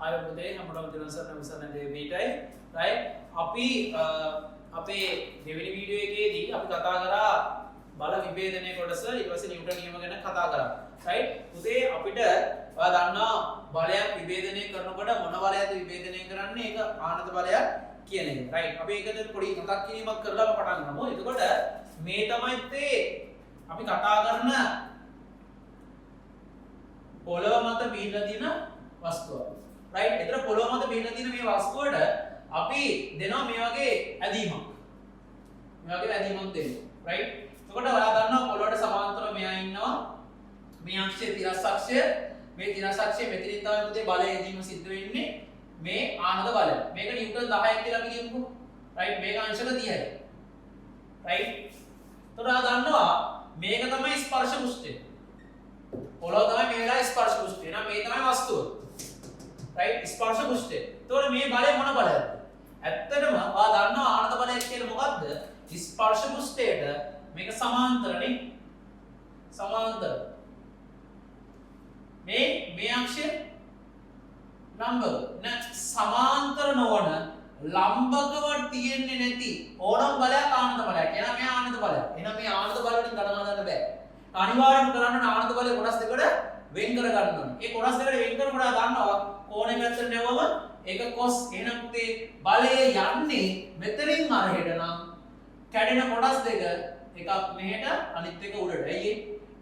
ආය පුතේ හැමෝටම දිනසන්න විසන්න දෙවියටයි රයිට් අපි අපේ දෙවෙනි වීඩියෝ එකේදී අපි කතා කරා බල විභේදනය කොටස ඊට පස්සේ නිව්ටන් නියම ගැන කතා කරා රයිට් පුතේ අපිට ඔයා දන්නවා බලයක් විභේදනය කරනකොට මොන බලයක්ද විභේදනය කරන්නේ ඒක ආනත බලයක් කියන එක රයිට් අපි ඒකද පොඩි මතක් කිරීමක් කරලා පටන් ගමු එතකොට මේ තමයි තේ අපි කතා කරන පොළොව මත බිහිලා තියෙන වස්තුව රයිට් එතන පොළොව මත බිහිලා තියෙන මේ වස්තුවට අපි දෙනවා මේ වගේ ඇදීමක් දෙනවා රයිට් එතකොට ඔයා දන්නවා පොළොවට සමාන්තරව මෙයා ඉන්නවා මේ අක්ෂය තිරස් අක්ෂය මේ තිරස් අක්ෂය මෙතනින් තමයි පුතේ බලය ඇදීම සිද්ධ වෙන්නේ මේ ආනත බලය මේක නිව්ටන් 10ක් කියලා අපි කියමුකෝ රයිට් මේක අංශක 30යි රයිට් එතකොට ඔයා දන්නවා මේක තමයි ස්පර්ශ පෘෂ්ඨය පොළොව තමයි මේ වෙලාවේ ස්පර්ශ පෘෂ්ඨය නේද මේ තමයි වස්තුව රයිට් ස්පර්ශ පෘෂ්ඨය එතකොට මේ බලය මොන බලයක්ද ඇත්තටම ඔයා දන්නවා ආනත බලය කියන්නේ මොකක්ද ස්පර්ශ පෘෂ්ඨයට මේක සමාන්තරනේ සමාන්තර මේ අක්ෂය ලම්බක සමාන්තර නොවන ලම්බකව තියෙන්නේ නැති ඕනම බලයක් ආනත බලයක් එහෙනම් මේ ආනත බලයක් එහෙනම් මේ ආනත බල වලින් ගණන හදන්න බෑ අනිවාර්යයෙන්ම කරන්න ආනත බලය කොටස් දෙකට වෙන් කර ගන්න ඕනේ ඒ කොටස් දෙකට වෙන් කරනකොට දන්නවා කෝණේ පැත්තට නැවම ඒක cos එහෙනම් පුතේ බලය යන්නේ මෙතනින් අරහෙට නම් කැඩෙන කොටස් දෙක එකක් මෙහෙට අනිත් එක උඩට. ඇයි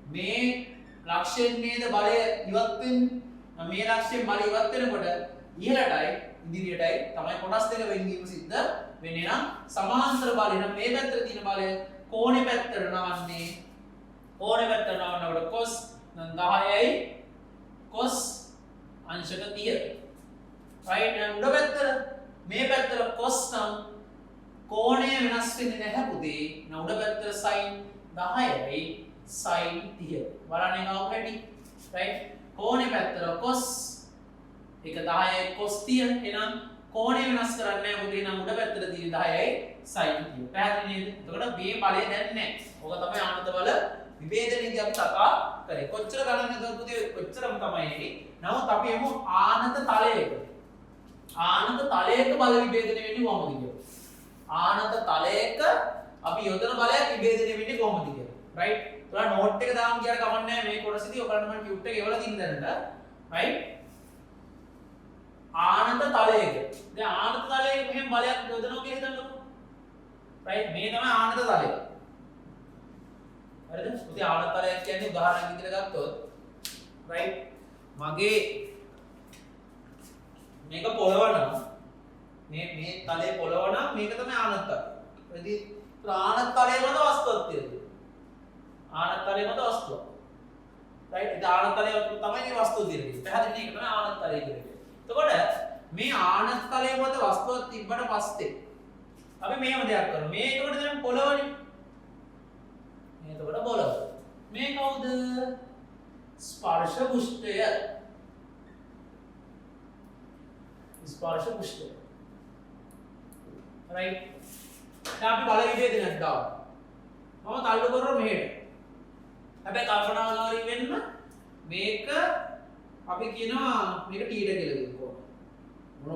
මේ ලක්ෂයෙන් නේද බලය ඉවත් වෙන්නේ? මේ ලක්ෂයෙන් බලය ඉවත් වෙනකොට ඉහළටයි ඉදිරියටයි තමයි කොටස් දෙක වෙන්වීම සිද්ධ වෙන්නේ නම් සමාන්තර බලය නම් මේ පැත්තට තියෙන බලය කෝණේ පැත්තට නවන්නේ කෝණේ පැත්තට නවනකොට cos 10යි cos අංශක 30. right උඩ පැත්තට මේ පැත්තට cos නම් කෝණය වෙනස් වෙන්නේ නැහැ පුතේ. උඩ පැත්තට sin 10යි sin 30. බලන්න එක හැටි. right කෝණේ පැත්තට cos එක 10යි cos 30. එහෙනම් කෝණය වෙනස් කරන්නේ නැහැ පුතේ. නම් උඩ පැත්තට තියෙන 10යි sin 30. පැහැදිලි නේද? එතකොට මේ බලය දැන් නැහැ. ඕක තමයි ආනත බල විභේදනයේදී අපි කතා කරේ. කොච්චර ගණන් නේද පුතේ? කොච්චරම තමයි ඒක. නමුත් අපි එමු ආනත තලයක. ආනත තලයක බල විභේදනය වෙන්නේ කොහොමද කියලා. ආනත තලයක අපි යොදන බලයක් විභේදනය වෙන්නේ කොහොමද කියලා. right? ඔයාලා නෝට් එක දාන්න කියලා කමක් නැහැ මේ කොටසදී. ඔයාලට මම ටියුට් එක එවලා දින්න දැනට. right? ආනත තලයක. දැන් ආනත තලයක මෙහෙම බලයක් යොදනවා කියලා හිතන්නකෝ. right? මේ තමයි ආනත තලය. හරිද? ඉතින් ආනත තලයක් කියන්නේ උදාහරණයක් විදිහට ගත්තොත් right? මගේ මේක පොළව නම් මේ තලයේ පොළව නම් මේක තමයි ආනත තලය. ඉතින් ආනත තලයේ මත වස්තුවක් තියෙනවා. ආනත තලයේ මත වස්තුවක්. රයිට්? ඉතින් ආනත තලයේ තමයි මේ වස්තුව තියෙන්නේ. පැහැදිලි නේ? ඒක තමයි ආනත තලය කියන්නේ. එතකොට මේ ආනත තලයේ මත වස්තුවක් තිබ්බට පස්සේ අපි මේව දෙයක් කරමු. මේ එතකොට දැන් පොළවනේ. මේ එතකොට පොළව. මේ කවුද? ස්පර්ශ පෘෂ්ඨය. ස්පර්ශ පෘෂ්ඨය. right දැන් අපි බල විභේදනයක් දාමු මම තල්ලු කරනවා මෙහෙට හැබැයි කල්පනාකාරී වෙන්න මේක අපි කියනවා මේක t ට කියලා කියනවා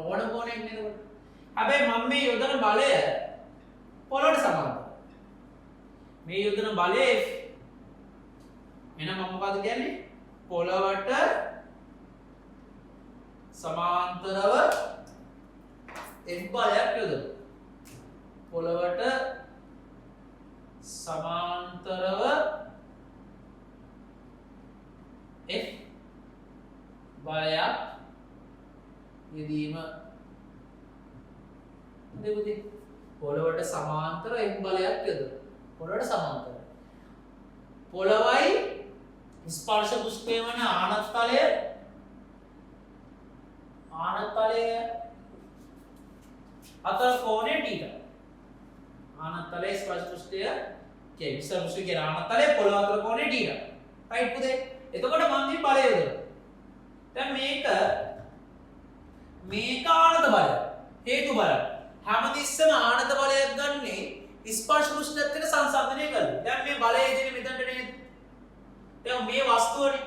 මොන කෝණයක් නේද හැබැයි මම මේ යොදන බලය පොළොවට සමානයි මේ යොදන බලය එහෙනම් මම මොකද කියන්නේ පොළොවට සමාන්තරව F බලයක් යොදනවා පොළවට සමාන්තරව F බලයක් යෙදීම දෙපොතේ පොළවට සමාන්තර F බලයක් යොදනවා පොළවට සමාන්තර පොළවයි ස්පර්ශ පෘෂ්ඨය වන ආනත තලය අතර කෝණය θ. ආනත තලයේ ස්පර්ශ පෘෂ්ඨය කියන්නේ ස්පර්ශ පෘෂ්ඨය කියන ආනත තලයේ පොළව අතර කෝණය θ. right පුතේ? එතකොට මම මේ බලය යොදනවා. දැන් මේක ආනත බලය. හේතු බලය. හැමතිස්සෙම ආනත බලයක් ගන්නේ ස්පර්ශ පෘෂ්ඨයත් එක්ක සංසන්දනය කරලා. දැන් මේ බලය දෙන්නේ මෙතනට නේද? දැන් මේ වස්තුවනේ.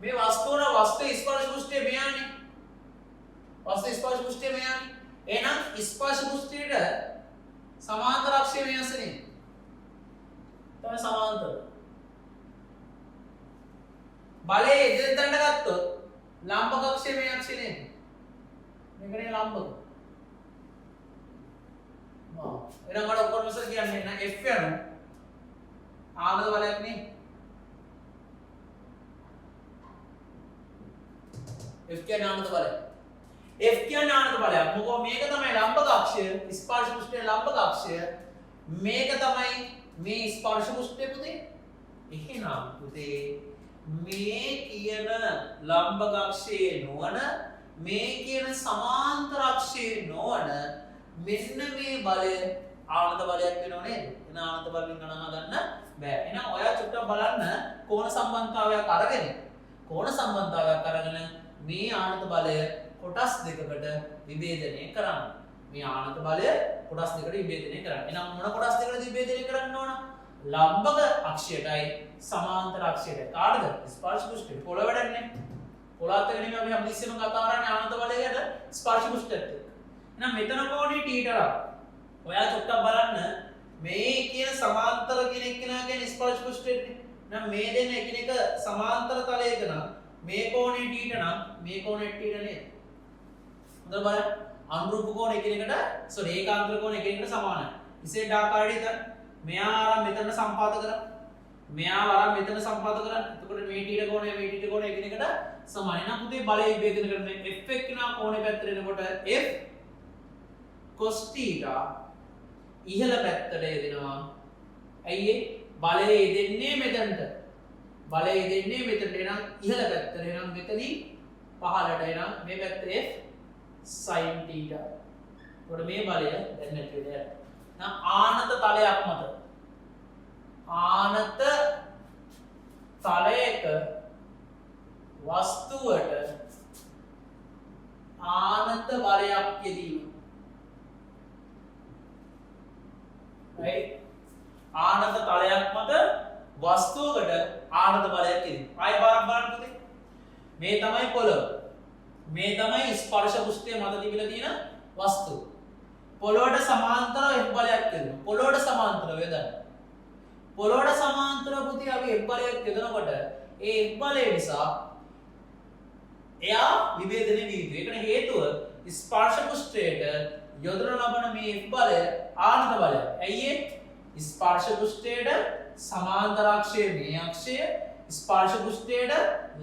මේ වස්තුවේ ස්පර්ශ පෘෂ්ඨය මෙයානේ. පස්සේ ස්පර්ශ පුෂ්ඨය මේ යන්නේ. එහෙනම් ස්පර්ශ පුෂ්ඨයට සමාන්තර අක්ෂය මේ යන්නේ. තමයි සමාන්තර. බලයේ ඉදිරියට ගත්තොත් ලම්බක අක්ෂය මේ අක්ෂය නේද? මේකනේ ලම්බක. එහෙනම් මට ඔක්කොම ඉස්සර කියන්නේ න F යන ආනද බලයක් නේ. F කියන්නේ ආනද බලය. F කියන්නේ ආනද බලයක්. මොකද මේක තමයි ලම්බක අක්ෂය, ස්පර්ශ පුෂ්ඨයේ ලම්බක අක්ෂය. මේක තමයි මේ ස්පර්ශ පුෂ්ඨය පුතේ. එහෙනම් පුතේ මේ කියන ලම්බක අක්ෂයේ නොවන මේ කියන සමාන්තර අක්ෂයේ නොවන මෙන්න මේ බලය ආනද බලයක් වෙනව නේද? එන ආනද බලෙන් ගණන් හදන්න බෑ. එහෙනම් ඔයා චුට්ටක් බලන්න කෝණ සම්බන්ධතාවයක් අරගෙන මේ ආනත බලය කොටස් දෙකකට විභේදනය කරන්න. මේ ආනත බලය කොටස් දෙකකට විභේදනය කරන්න. එහෙනම් මොන කොටස් දෙකකට විභේදනය කරන්න ඕන? ලම්බක අක්ෂයටයි සමාන්තර අක්ෂයටයි. කාටද? ස්පර්ශ පුෂ්ඨය. පොළ වැඩන්නේ. පොළත් එක නෙමෙයි අපි හැමතිස්සෙම කතා කරන්නේ ආනත බලයට ස්පර්ශ පුෂ්ඨයත් එක්ක. එහෙනම් මෙතන කෝණේ θ. ඔයා චුට්ටක් බලන්න මේ කියන සමාන්තර කියන එක්කෙනා කියන්නේ ස්පර්ශ පුෂ්ඨයනේ. එහෙනම් මේ දෙන්න එකිනෙක සමාන්තර තලයක නම් මේ කෝණේ θ නම් මේ කෝණේ θ නේද? හොඳට බලන්න. අනුරූප කෝණ එකිනෙකට ඒකාන්තර කෝණ එකිනෙකට සමානයි. විශේෂ ආකාරයට මෙයා ආරම් මෙතන සම්පාත කරා. මෙයා ආරම් මෙතන සම්පාත කරා. එතකොට මේ θ කෝණය මේ θ කෝණය එකිනෙකට සමානයි. එහෙනම් පුතේ බලය විභේදනය කරන්නේ F එක්කෙනා කෝණේ පැත්තට එනකොට F cos θ ඉහළ පැත්තට යෙදෙනවා. ඇයි ඒ? බලය යෙදෙන්නේ මෙතනට. බලය යෙදෙන්නේ මෙතනට. එහෙනම් ඉහළ පැත්තට. එහෙනම් මෙතනින් පහළට. එහෙනම් මේ පැත්ත F sin θ. එතකොට මේ බලය දැන් නැති වෙලා යනවා. එහෙනම් ආනත තලයක් මත ආනත තලයක වස්තුවට ආනත බලයක් යෙදීම. right? ආනත තලයක් මත වස්තුවකට ආනත බලයක් යෙදීම. ආයෙ බලන්න පුතේ. මේ තමයි පොළොව. මේ තමයි ස්පර්ශ පුෂ්ඨය මත තිබිලා තියෙන වස්තුව. පොළොවට සමාන්තරව F බලයක් යෙදෙනවා. පොළොවට සමාන්තරව යොදන්න. පොළොවට සමාන්තරව පුතේ අපි F බලයක් යොදනකොට ඒ F බලය නිසා එයා විභේදනය වී යුතුයි. ඒකට හේතුව ස්පර්ශ පුෂ්ඨයට යොදන ලබන මේ F බලය ආනත බලය. ඇයි ඒ? ස්පර්ශ පුෂ්ඨයට සමාන්තර අක්ෂය මේ අක්ෂය, ස්පර්ශ පුෂ්ඨයට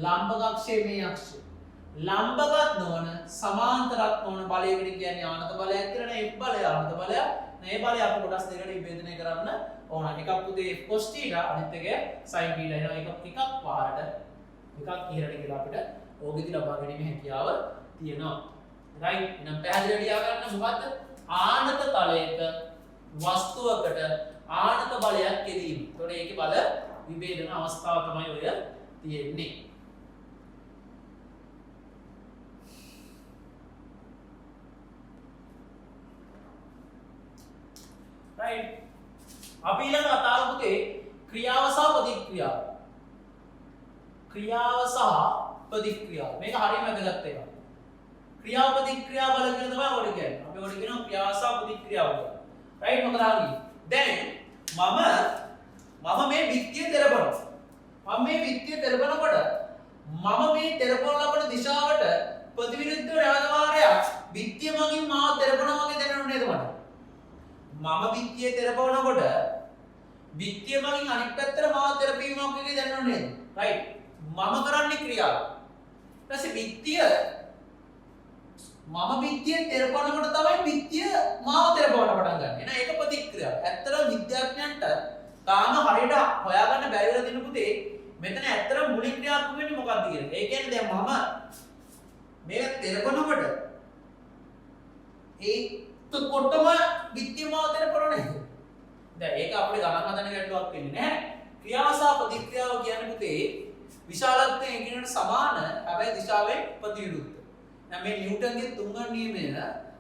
ලම්බක අක්ෂය මේ අක්ෂය. ලම්බකත් නොවන සමාන්තරත් නොවන බලයකට කියන්නේ ආනත බලයක් කියලා නේ. F බලය ආනත බලයක්. මේ බලය අපි කොටස් දෙකකට විභේදනය කරන්න ඕන. එකක් පුතේ F cos θ අනිත් එක sin θ. එහෙනම් එකක් පහළට එකක් ඉහළට කියලා අපිට ඕගෙදි ලබා ගැනීමේ හැකියාව තියෙනවා. right? එහෙනම් පැහැදිලිව ලියා ගන්න මොකද්ද? ආනත තලයක වස්තුවකට ආනත බලයක් යෙදීම. ඒතකොට ඒකේ බල විභේදන අවස්ථාව තමයි ඔය තියෙන්නේ. right? අපි ඊළඟ කතාව පුතේ ක්‍රියාව සහ ප්‍රතික්‍රියාව. ක්‍රියාව සහ ප්‍රතික්‍රියාව. මේක හරියම වැදගත් එකක්. ක්‍රියාව ප්‍රතික්‍රියාව බල කියන තමයි ඔකට කියන්නේ. අපි ඔකට කියනවා ක්‍රියාව සහ ප්‍රතික්‍රියාව කියලා. right? මොකද හරියි. දැන් මම මේ විත්තිය තෙරපනවා. මම මේ විත්තිය තෙරපනකොට මම මේ තෙරපන ලබන දිශාවට ප්‍රතිවිරුද්ධ නැවත වාරයක් විත්තිය මගින් මාව තෙරපනවා වගේ දැනෙන්නේ නේද මට? මම විත්තිය තෙරපනකොට විත්තිය මගින් අනිත් පැත්තට මාව තෙරපීමක් වගේ දැනෙන්නේ නේද? right? මම කරන්නේ ක්‍රියාව. ඊට පස්සේ විත්තිය මම විත්තිය තෙරපනකොට තමයි විත්තිය මාව තෙරපවන්න පටන් ගන්න. එහෙනම් ඒක ප්‍රතික්‍රියාව. ඇත්තටම විද්‍යාඥයන්ට තාම හරියට හොයාගන්න බැරි වෙලා තියෙන පුතේ මෙතන ඇත්තටම මුලින් ක්‍රියාත්මක වෙන්නේ මොකක්ද කියලා. ඒ කියන්නේ දැන් මම මේක තෙරපනකොට කොටම විත්තිය මාව තෙරපනනේ. දැන් ඒක අපිට ගණන් හදන්න ගැටලුවක් වෙන්නේ නැහැ. ක්‍රියාව සහ ප්‍රතික්‍රියාව කියන්නේ පුතේ විශාලත්වයෙන් එකිනෙකට සමාන හැබැයි දිශාවෙන් ප්‍රතිවිරුද්ධ. දැන් මේ නිව්ටන්ගේ තුන්වන නියමය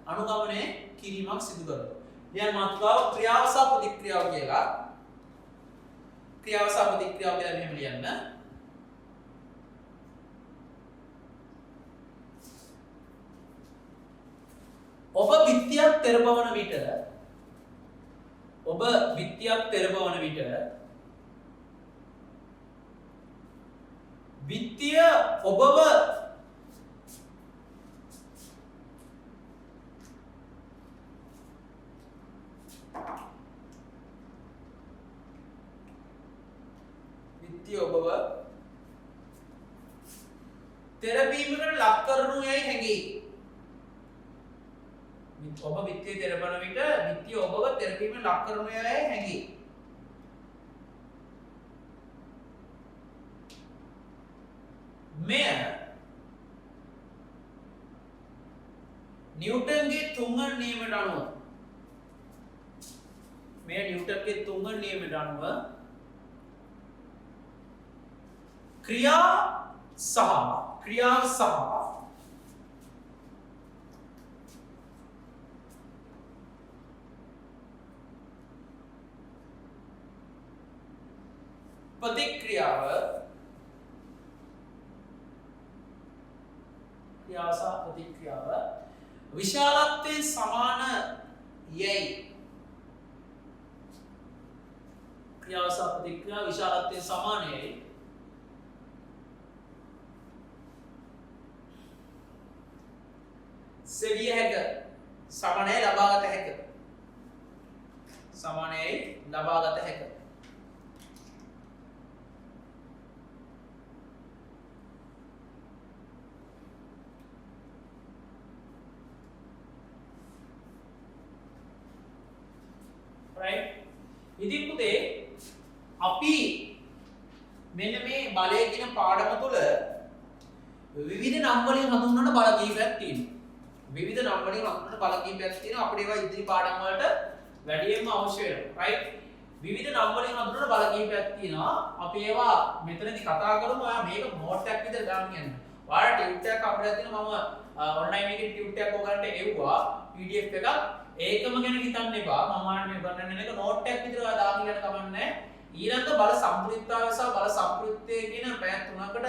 අනුගමනය කිරීමක් සිදු කරනවා. දැන් මාතෘකාව ක්‍රියාව සහ ප්‍රතික්‍රියාව කියලා. ක්‍රියාව සහ ප්‍රතික්‍රියාව කියලා මෙහෙම ලියන්න. ඔබ බිත්තියක් තෙරපවන විට බිත්තිය ඔබව තෙරපීමකට ලක් කරනු යයි හැඟේ. ඔබ බිත්තිය තෙරපන විට බිත්තිය ඔබව තෙරපීමකට ලක් කරනු යයි හැඟේ. මෙය නිව්ටන්ගේ තුන්වන නියමයට අනුව ක්‍රියාව සහ ප්‍රතික්‍රියාව විශාලත්වයෙන් සමාන යයි. ක්‍රියාව සහ ප්‍රතික්‍රියාව විශාලත්වයෙන් සමාන යයි. සෙවිය හැක සමානයි ලබාගත හැක. right. ඉතින් පුතේ අපි මෙන්න මේ බලය කියන පාඩම තුළ විවිධ නම් වලින් හඳුන්වන බල කීපයක් තියෙනවා. විවිධ නම් වලින් හඳුන්වන බල කීපයක් තියෙනවා. අපිට ඒවා ඉදිරි පාඩම් වලට වැඩියෙන්ම අවශ්‍ය වෙනවා. right. විවිධ නම් වලින් හඳුන්වන බල කීපයක් තියෙනවා. අපි ඒවා මෙතනදී කතා කරමු. ඔයා මේක නෝට් එකක් විතර දාන්න යන්න. ඔයාලා ටියුට් එකක් අපිට තියෙනවා. මම ඔන්ලයින් එකේ ටියුට් එකක් ඔයගලන්ට එව්වා PDF එකක්. ඒකම ගැන හිතන්න එපා. මම ආන්නේ ගන්නන්නේ එක නෝට් එකක් විතර ඔයා දාන්න යන කමන්නේ. ඊළඟ බල සම්ප්‍රයුක්තතාවය සහ බල සම්ප්‍රයුක්තය කියන පැය 3කට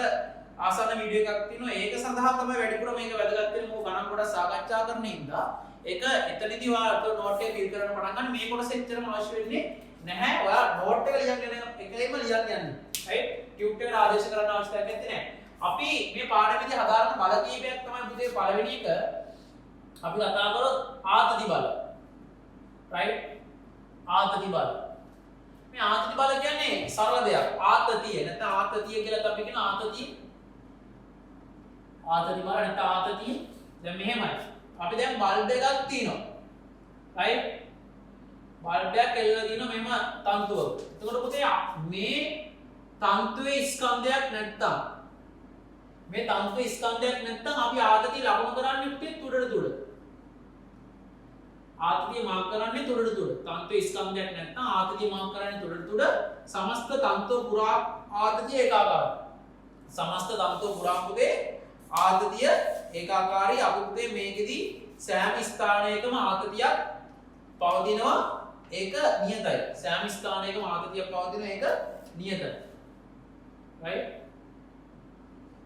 ආසන්න වීඩියෝ එකක් තියෙනවා. ඒක සඳහා තමයි වැඩිපුර මේක වැදගත් වෙන්නේ. මොකද ගණන් කොටස් සාකච්ඡා කරන හින්දා ඒක එතනදී ඔයාලා නෝට් එක ෆිල් කරන්න පටන් ගන්න. මේ කොටස එච්චරම අවශ්‍ය වෙන්නේ නැහැ. ඔයා නෝට් එක ලියන්න එකේම ලියන්න යන්න. right. ටියුට් එකට ආදේශ කරන්න අවශ්‍යතාවයක් නැත්තේ. අපි මේ පාඩමේදී හදාරන බල කීපයක් තමයි පුතේ පළවෙනි එක අපි කතා කරොත් ආතති බල. right. ආතති බල. මේ ආතති බල කියන්නේ සරල දෙයක්. ආතතිය නැත්නම් ආතතිය කියලා අපි කියන ආතති බල නැත්නම් ආතතිය. දැන් මෙහෙමයි. අපි දැන් බල්බ් එකක් තියෙනවා. right. බල්බ් එකක් එල්ලලා තියෙනවා මෙහෙම තන්තුවක. එතකොට පුතේ මේ තන්තුවේ ස්කන්ධයක් නැත්නම් අපි ආතතිය ලකුණු කරන්නේ පුතේ තුඩට. ආතතිය මාක් කරන්නේ තුඩට. තන්තුවේ ස්කන්ධයක් නැත්නම් ආතතිය මාක් කරන්නේ තුඩට. සමස්ත තන්තුව පුරා ආතතිය ඒකාකාරයි. ආතතිය ඒකාකාරී. අපි පුතේ මේකෙදි සෑම ස්ථානයකම ආතතියක් පවතිනවා. ඒක නියතයි. සෑම ස්ථානයකම ආතතියක් පවතිනවා. ඒක නියතයි. right.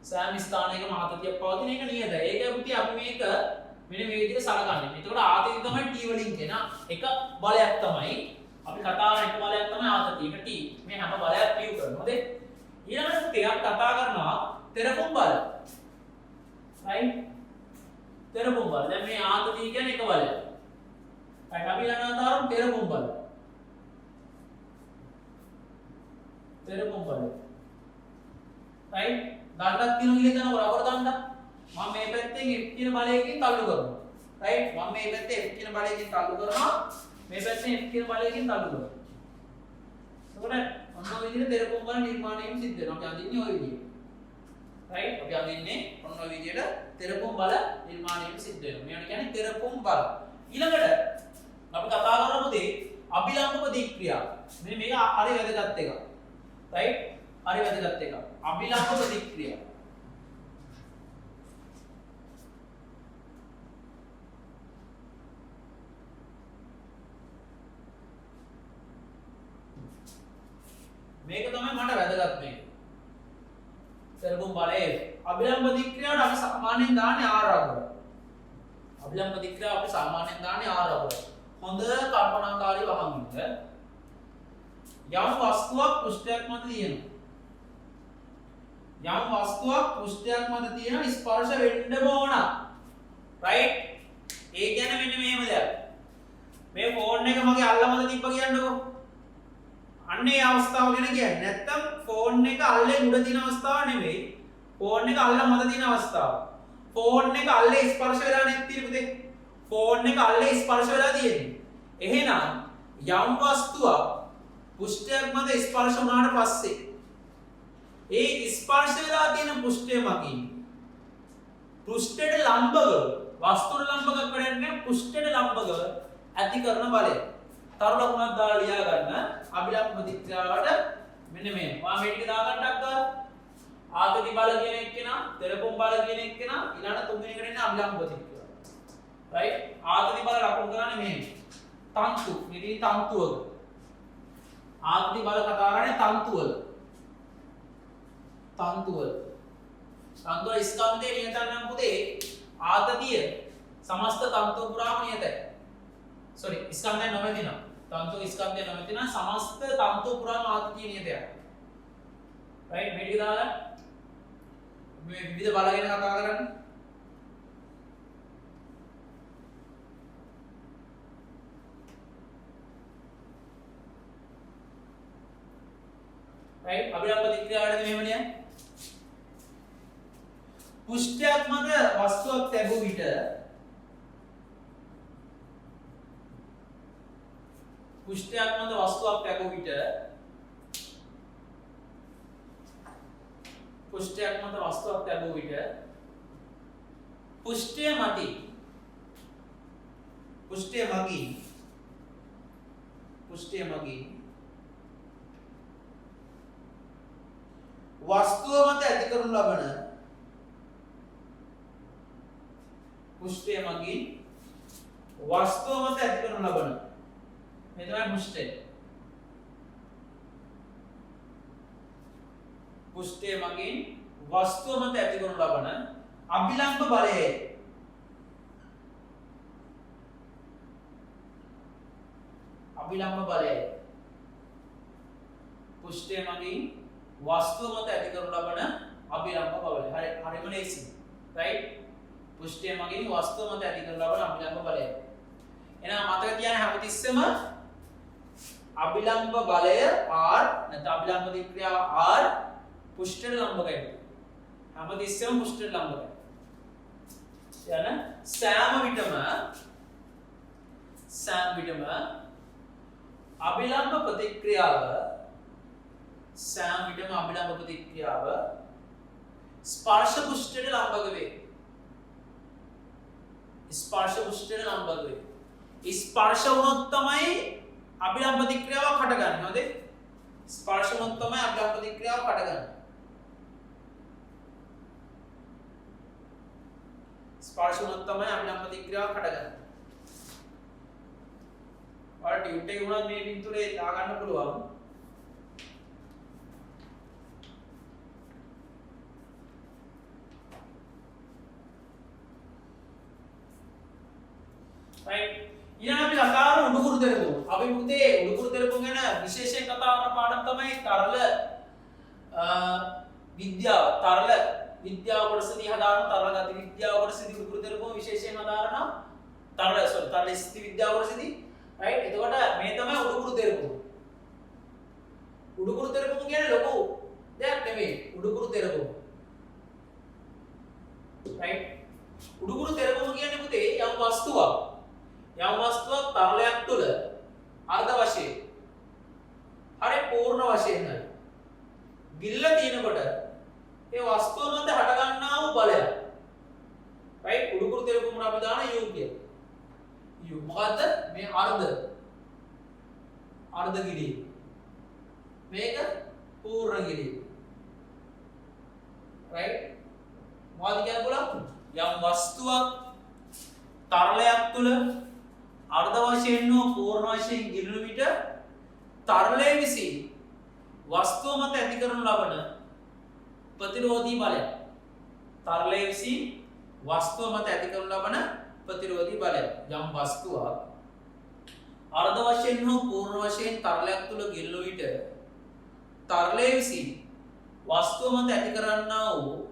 සෑම ස්ථානයකම ආතතියක් පවතින එක නියතයි. ඒක පුතේ අපි මේක මෙන්න මේ විදිහට සලකන්නේ. එතකොට ආතතිය තමයි T වලින් කියන එක බලයක් තමයි. අපි කතා කරන එක බලයක් තමයි ආතතිය. ඒක T. මේ හැම බලයක් ප්‍රියු කරනවා. හොඳේ. ඊළඟට පුතේ අපි කතා කරනවා තෙරපුම් බල. right. තෙරපුම් බල. දැන් මේ ආතතිය කියන්නේ එක බලයක්. right. අපි ළඟ තරම් තෙරපුම් බල. right. දණ්ඩක් තියෙනවා කියලා හිතනවා රබර් දණ්ඩක්. මම මේ පැත්තෙන් F කියන බලයකින් තල්ලු කරනවා. right. මම මේ පැත්තේ F කියන බලයකින් තල්ලු කරනවා. මේ පැත්තෙන් F කියන බලයකින් තල්ලු කරනවා. එතකොට ඔන්න ඔය විදිහට තෙරපුම් බල නිර්මාණය වීම සිද්ධ වෙනවා. අපි අඳින්නේ ඔය විදිහට. right. අපි අඳින්නේ ඔන්න ඔය විදිහට තෙරපුම් බල නිර්මාණය වීම සිද්ධ වෙනවා. මේවට කියන්නේ තෙරපුම් බල. ඊළඟට අපි කතා කරමු දේ අභිලම්බ ප්‍රතික්‍රියා. මෙන්න මේක හරි වැදගත් එකක්. right. හරි වැදගත් එකක්. අභිලම්බ ප්‍රතික්‍රියා. මේක තමයි මට වැදගත් මේක. තෙරපුම් බලයේ අභිලම්බ ප්‍රතික්‍රියාවට අපි සාමාන්‍යයෙන් දාන්නේ R අකුර. අභිලම්බ ප්‍රතික්‍රියාව අපි සාමාන්‍යයෙන් දාන්නේ R අපර. හොඳ කල්පනාකාරීව අහන්න. යම් වස්තුවක් පෘෂ්ඨයක් මත තියෙනවා. යම් වස්තුවක් පෘෂ්ඨයක් මත තියෙන ස්පර්ශ වෙන්නම ඕන. රයිට්? ඒ කියන්නේ මෙන්න මෙහෙම දෙයක්. මේ ෆෝන් එක මගේ අල්ල මත තිබ්බ කියන්නකෝ. අන්න ඒ අවස්ථාව ගැන කියන්නේ. නැත්තම් ෆෝන් එක අල්ලේ උඩ තියෙන අවස්ථාව නෙවෙයි. ෆෝන් එක අල්ල මත තියෙන අවස්ථාව. ෆෝන් එක අල්ලේ ස්පර්ශ වෙලා නැති පුතේ. ෆෝන් එක අල්ලේ ස්පර්ශ වෙලා තියෙන්නේ. එහෙනම් යම් වස්තුවක් පෘෂ්ඨයක් මත ස්පර්ශ වුණාට පස්සේ ඒ ස්පර්ශ වෙලා තියෙන පෘෂ්ඨය මගින් පෘෂ්ඨයට ලම්බව වස්තුවට ලම්බක කරන්නේ පෘෂ්ඨයට ලම්බව ඇති කරන බලය. තරු ලකුණක් දාලා ලියා ගන්න. අභිලම්බ ප්‍රතික්‍රියාවට මෙන්න මේ. මම මේ ටික දා ගන්නක් ගන්න. ආතති බල කියන එක්කෙනා, තෙරපොම් බල කියන එක්කෙනා ඊළඟ තුන්වෙනි එකට එන්නේ අභිලම්බ ප්‍රතික්‍රියාව. රයිට්? ආතති බල ලකුණු කරන්නේ මෙහෙම. තන්තු. මෙතන තන්තුවක. ආතති බල කතා කරන්නේ තන්තුවල. තන්තුවල ස්කන්ධයේ නියතනම් පුතේ ආතතිය සමස්ත තන්තු පුරාම නියතයි. sorry ස්කන්ධය නොමැතිනම් තන්තු ස්කන්ධය නොමැතිනම් සමස්ත තන්තු පුරාම ආතතිය නියතයි. right මේ ටික දාලා මේ විවිධ බල ගැන කතා කරන්නේ. right අභිලම්බ ප්‍රතික්‍රියාවට මෙහෙම නිය. පෘෂ්ඨයක් මත වස්තුවක් තැබූ විට පෘෂ්ඨයක් මත වස්තුවක් තැබූ විට පෘෂ්ඨයක් මත වස්තුවක් තැබූ විට පෘෂ්ඨය මතින් වස්තුව මත ඇති කරනු ලබන පෘෂ්ඨය මගින් වස්තුව මත ඇති කරනු ලබන මේ තමයි පෘෂ්ඨය. පෘෂ්ඨය මගින් වස්තුව මත ඇති කරනු ලබන අභිලම්බ බලය. අභිලම්බ බලය පෘෂ්ඨය මගින් වස්තුව මත ඇති කරනු ලබන අභිලම්බ බලය. හරිම ලේසි. right? පෘෂ්ඨය මගින් වස්තුව මත ඇති කරනු ලබන අභිලම්බ බලය. එහෙනම් මතක තියාගන්න හැමතිස්සෙම අභිලම්බ බලය R නැත්නම් අභිලම්බ ප්‍රතික්‍රියාව R පෘෂ්ඨයට ලම්බකයි. හැමතිස්සෙම පෘෂ්ඨයට ලම්බකයි. යන සෑම විටම අභිලම්බ ප්‍රතික්‍රියාව ස්පර්ශ පෘෂ්ඨයට ලම්බක වේ. ස්පර්ශ පෘෂ්ඨයට ලම්බක වේ. ස්පර්ශ වුණොත් තමයි අභිලම්බ ප්‍රතික්‍රියාවක් හටගන්නේ. හරිද? ස්පර්ශ වුණොත් තමයි අභිලම්බ ප්‍රතික්‍රියාවක් හටගන්නේ. ස්පර්ශ වුණොත් තමයි අභිලම්බ ප්‍රතික්‍රියාවක් හටගන්නේ. ඔයාලා ටියුට් එකේ වුණත් මේ පින්තූරේ දා ගන්න පුළුවන්. right ඊළඟ අපි කතා කරමු උඩුකුරු තෙරපුම්. අපි පුතේ උඩුකුරු තෙරපුම් ගැන විශේෂයෙන් කතා කරන පාඩම තමයි තරල විද්‍යාව කොටසදී හදාරන තරල ගති විද්‍යාව කොටසදී උඩුකුරු තෙරපුම් විශේෂයෙන් හදාරන තරල ස්ථිති විද්‍යාව කොටසදී right එතකොට මේ තමයි උඩුකුරු තෙරපුම්. උඩුකුරු තෙරපුම් කියන්නේ ලොකු දෙයක් නෙමෙයි. උඩුකුරු තෙරපුම් right උඩුකුරු තෙරපුම් කියන්නේ පුතේ යම් වස්තුවක් තරලයක් තුල අර්ධ වශයෙන් හරි පූර්ණ වශයෙන් හරි ගිල්ල තියෙනකොට ඒ වස්තුව මත හට ගන්නා වූ බලය right උඩුකුරු තෙරපුම් අපි දාන U කියන U මොකද්ද මේ අර්ධ ගිලීම මේක පූර්ණ ගිලීම right මොකද කියන්න පුළුවන් යම් වස්තුවක් තරලයක් තුල අර්ධ වශයෙන් හෝ පූර්ණ වශයෙන් ගිලුණු විට තරලය විසින් වස්තුව මත ඇති කරනු ලබන ප්‍රතිරෝධී බලය. තරලය විසින් වස්තුව මත ඇති කරනු ලබන ප්‍රතිරෝධී බලය. යම් වස්තුවක් අර්ධ වශයෙන් හෝ පූර්ණ වශයෙන් තරලයක් තුල ගිල්ලු විට තරලයේ විසින් වස්තුව මත ඇති කරන්නා වූ